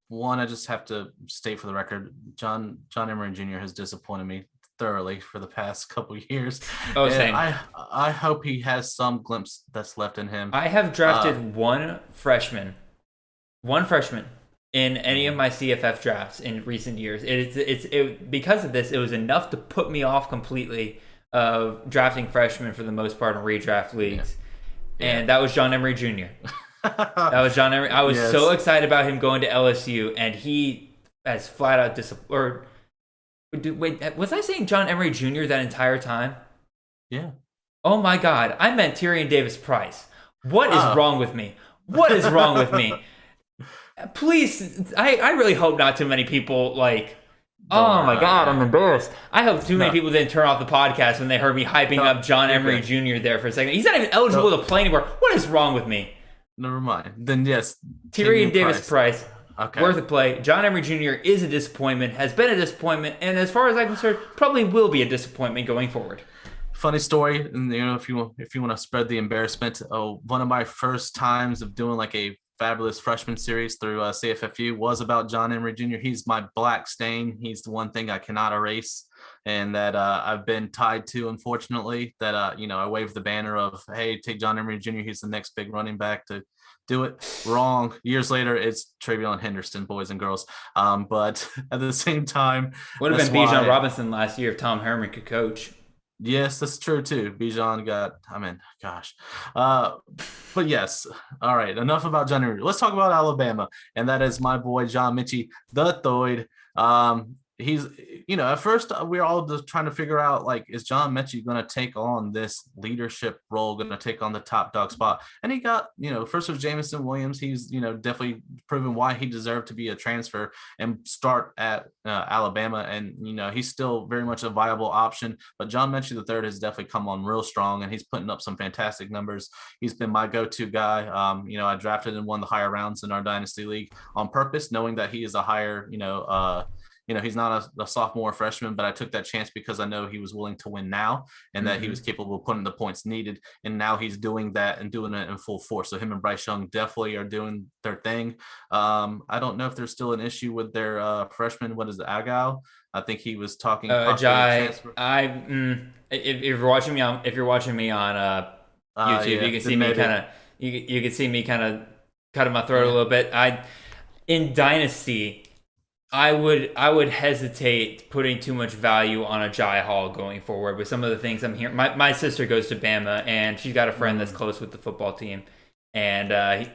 One, I just have to state for the record, John Emery Jr. has disappointed me thoroughly for the past couple of years. Oh, same. I hope he has some glimpse that's left in him. I have drafted one freshman in any of my CFF drafts in recent years. Because of this, it was enough to put me off completely of drafting freshmen for the most part in redraft leagues. Yeah. And that was John Emery Jr. That was John Emery. I was so excited about him going to LSU, and he has flat out disappointed. Wait, was I saying John Emery Jr. that entire time? Yeah. Oh my God, I meant Tyrion Davis-Price. What is wrong with me? What is wrong with me? Please, I really hope not too many people oh my God, I'm embarrassed. I hope too many people didn't turn off the podcast when they heard me hyping up John Emery Jr. there for a second. He's not even eligible to play anymore. What is wrong with me? Never mind. Then yes. Tyrion Davis-Price. Okay. Worth a play. John Emery Jr. is a disappointment, has been a disappointment, and as far as I'm concerned, probably will be a disappointment going forward. Funny story, and if you want to spread the embarrassment, one of my first times of doing a fabulous freshman series through CFFU was about John Emery Jr. He's my black stain. He's the one thing I cannot erase, and that I've been tied to, unfortunately. That I waved the banner of, hey, take John Emery Jr. He's the next big running back to do it. Wrong. Years later, it's Travion Henderson, boys and girls. But at the same time, would have been Bijan Robinson last year if Tom Herman could coach. Yes, that's true too. Bijan gosh. But yes. All right. Enough about John Emery. Let's talk about Alabama, and that is my boy John Mechie the Third. He's, at first we're all just trying to figure out, is John Mechie going to take on this leadership role, going to take on the top dog spot? And he got, first with Jamison Williams, he's, definitely proven why he deserved to be a transfer and start at Alabama. And, he's still very much a viable option. But John Mechie the Third has definitely come on real strong, and he's putting up some fantastic numbers. He's been my go-to guy. I drafted in one of the higher rounds in our Dynasty League on purpose, knowing that he is a higher, he's not a sophomore freshman, but I took that chance because I know he was willing to win now, and that he was capable of putting the points needed. And now he's doing that and doing it in full force. So him and Bryce Young definitely are doing their thing. I don't know if there's still an issue with their freshman. What is it, Agau? I think he was talking. Jai, if you're watching me on YouTube, you can see me kind of. You can see me kind of cutting my throat a little bit. In Dynasty, I would hesitate putting too much value on a Jai Hall going forward with some of the things I'm hearing. My sister goes to Bama, and she's got a friend that's close with the football team, and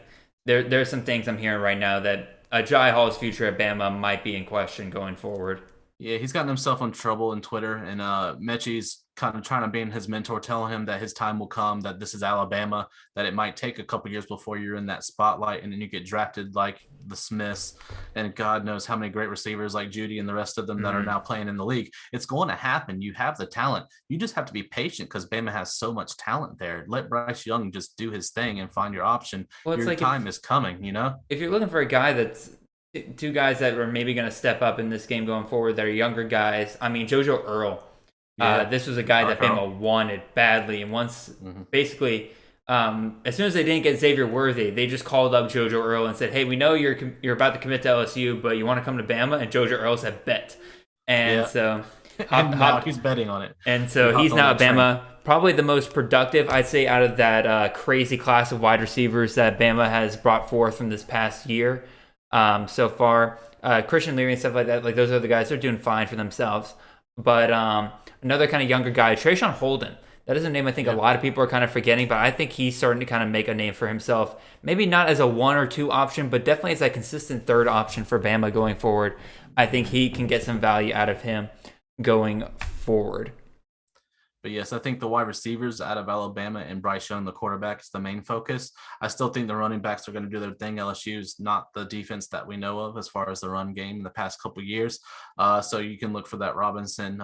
there's some things I'm hearing right now that Jai Hall's future at Bama might be in question going forward. Yeah, he's gotten himself in trouble in Twitter, and Mechie's kind of trying to be his mentor, telling him that his time will come, that this is Alabama, that it might take a couple years before you're in that spotlight, and then you get drafted like the Smiths, and God knows how many great receivers like Judy and the rest of them that are now playing in the league. It's going to happen. You have the talent. You just have to be patient because Bama has so much talent there. Let Bryce Young just do his thing and find your option. Well, your time is coming, you know? If you're looking for a guy that's two guys that are maybe going to step up in this game going forward that are younger guys. I mean, JoJo Earl. This was a guy that Bama wanted badly. And once, basically, as soon as they didn't get Xavier Worthy, they just called up JoJo Earl and said, hey, we know you're about to commit to LSU, but you want to come to Bama? And JoJo Earl said, bet. And so... he's betting on it. And so he's now at Bama. Probably the most productive, I'd say, out of that crazy class of wide receivers that Bama has brought forth from this past year. So far, Christian Leary and stuff like that, like those are the guys, they're doing fine for themselves. But another kind of younger guy, Trayshawn Holden. That is a name I think a lot of people are kind of forgetting, but I think he's starting to kind of make a name for himself. Maybe not as a 1 or 2 option, but definitely as a consistent third option for Bama going forward. I think he can get some value out of him going forward. But yes, I think the wide receivers out of Alabama and Bryce Young, the quarterback, is the main focus. I still think the running backs are going to do their thing. LSU is not the defense that we know of as far as the run game in the past couple of years. So you can look for that Robinson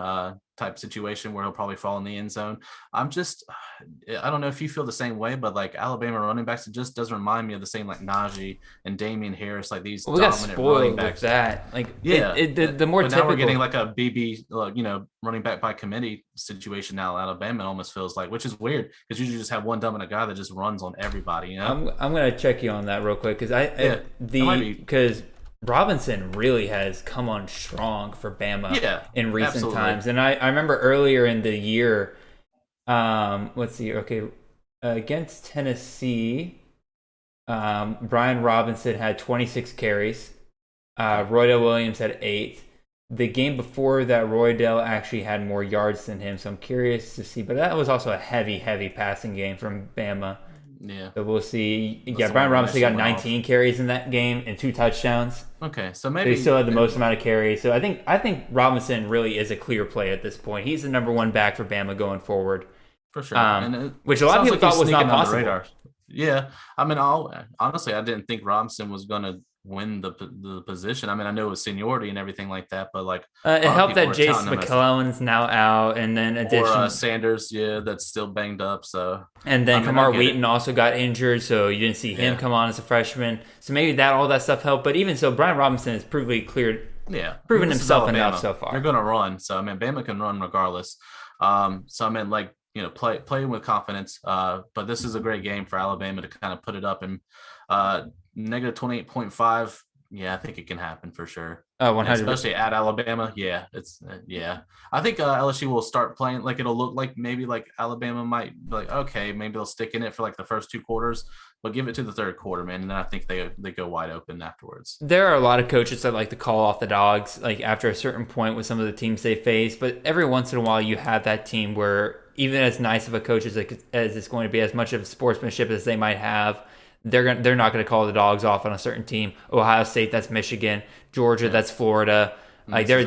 type situation where he'll probably fall in the end zone. I don't know if you feel the same way, but like Alabama running backs, it just doesn't remind me of the same like Najee and Damian Harris, like these dominant running backs. With that. Like, the more typical. Now we're getting like a BB, running back by committee situation now. Alabama, it almost feels like, which is weird because usually just have one dominant guy that just runs on everybody. You know, I'm gonna check you on that real quick because Robinson really has come on strong for Bama in recent times. And I remember earlier in the year, against Tennessee, Brian Robinson had 26 carries. Roydell Williams had 8. The game before that, Roydell actually had more yards than him, so I'm curious to see. But that was also a heavy passing game from Bama. Yeah. So we'll see. Brian Robinson got 19 carries in that game and 2 touchdowns. Okay, so maybe he still had the most amount of carries. So I think Robinson really is a clear play at this point. He's the number 1 back for Bama going forward. For sure. Which a lot of people thought was not possible. Yeah. I mean, honestly, I didn't think Robinson was going to win the position. I mean, I know it was seniority and everything like that, but like it helped that Jace McClellan's now out, and then Sanders, that's still banged up. So and then Kamar Wheaton also got injured, so you didn't see him come on as a freshman. So maybe all that stuff helped. But even so, Brian Robinson has proven himself enough so far. They're going to run, so I mean, Bama can run regardless. So I mean, like, play with confidence. But this is a great game for Alabama to kind of put it up and. Negative 28.5. Yeah, I think it can happen for sure. 100%. Especially at Alabama. Yeah, it's I think LSU will start playing like it'll look like maybe like Alabama might be like, okay, maybe they'll stick in it for like the first 2 quarters, but give it to the third quarter, man, and then I think they go wide open afterwards. There are a lot of coaches that like to call off the dogs like after a certain point with some of the teams they face, but every once in a while you have that team where even as nice of a coach as it's going to be, as much of sportsmanship as they might have, they're not going to call the dogs off on a certain team. Ohio State, that's Michigan. Georgia, that's Florida. Like they're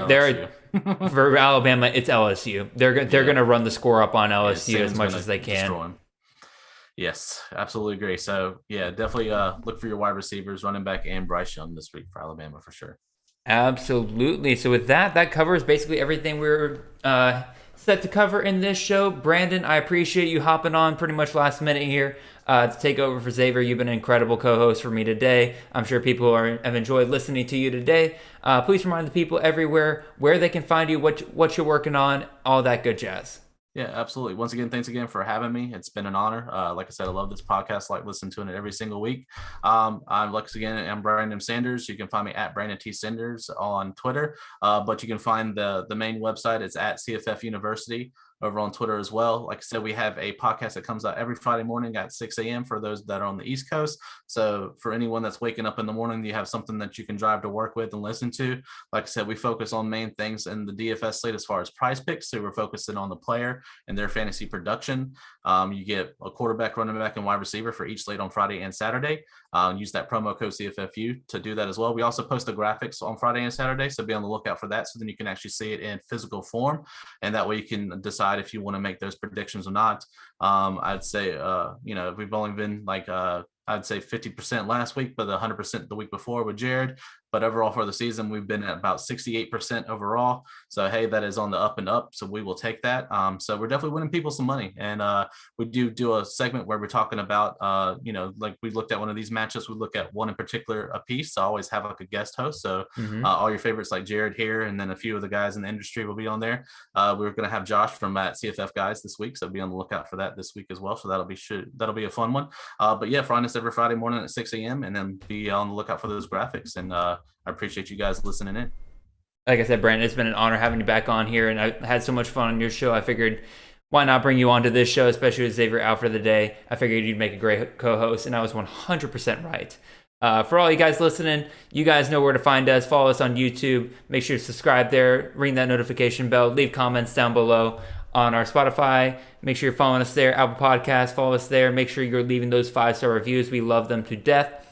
for Alabama, it's LSU. They're going to run the score up on LSU as much as they can. Yes, absolutely agree. So yeah, definitely look for your wide receivers, running back, and Bryce Young this week for Alabama for sure. Absolutely. So with that covers basically everything we're set to cover in this show. Brandon, I appreciate you hopping on pretty much last minute here to take over for Xavier. You've been an incredible co-host for me today. I'm sure people have enjoyed listening to you today. Please remind the people everywhere where they can find you, what you're working on, all that good jazz. Yeah, absolutely. Once again, thanks again for having me. It's been an honor. Like I said, I love this podcast. Like listen to it every single week. I'm Brandon Sanders. You can find me at Brandon T. Sanders on Twitter. But you can find the main website. It's at CFF University over on Twitter as well. Like I said, we have a podcast that comes out every Friday morning at 6 a.m. for those that are on the East Coast. So for anyone that's waking up in the morning, you have something that you can drive to work with and listen to. Like I said, we focus on main things in the DFS slate as far as prize picks. So we're focusing on the player and their fantasy production. You get a quarterback, running back, and wide receiver for each slate on Friday and Saturday. use that promo code CFFU to do that as well. We also post the graphics on Friday and Saturday, so be on the lookout for that. So then you can actually see it in physical form, and that way you can decide if you want to make those predictions or not. I'd say, we've only been I'd say 50% last week, but 100% the week before with Jared. But overall for the season, we've been at about 68% overall. So, hey, that is on the up and up. So we will take that. So we're definitely winning people some money. And we do a segment where we're talking about, like we looked at one of these matchups. We look at one in particular a piece. So I always have like a guest host. So all your favorites like Jared here, and then a few of the guys in the industry will be on there. We're going to have Josh from CFF Guys this week. So be on the lookout for that this week as well. So that'll be a fun one. But yeah, find us every Friday morning at 6 a.m. and then be on the lookout for those graphics. And I appreciate you guys listening in. Like I said, Brandon, it's been an honor having you back on here, and I had so much fun on your show. I figured, why not bring you on to this show, especially with Xavier out for the day. I figured you'd make a great co-host, and I was 100% right. For all you guys listening, you guys know where to find us. Follow us on YouTube. Make sure to subscribe there. Ring that notification bell. Leave comments down below on our Spotify. Make sure you're following us there. Apple Podcasts, follow us there. Make sure you're leaving those 5-star reviews. We love them to death.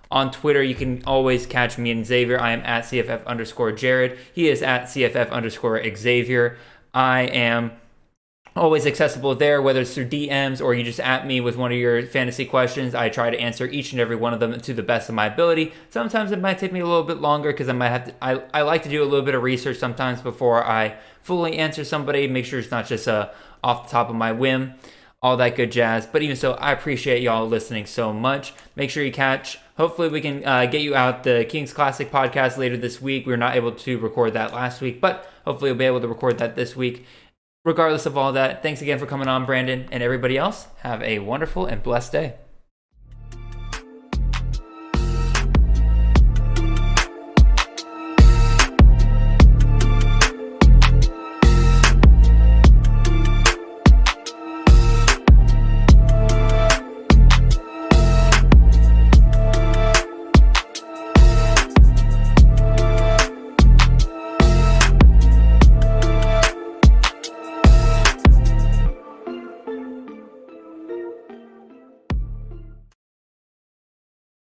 On Twitter, you can always catch me and Xavier. I am at CFF_Jared. He is at CFF_Xavier. I am always accessible there, whether it's through DMs or you just at me with one of your fantasy questions. I try to answer each and every one of them to the best of my ability. Sometimes it might take me a little bit longer because I might have to. I like to do a little bit of research sometimes before I fully answer somebody. Make sure it's not just off the top of my whim. All that good jazz. But even so, I appreciate y'all listening so much. Make sure you catch. Hopefully we can get you out the Kings Classic podcast later this week. We were not able to record that last week, but hopefully we'll be able to record that this week. Regardless of all that, thanks again for coming on, Brandon, and everybody else. Have a wonderful and blessed day.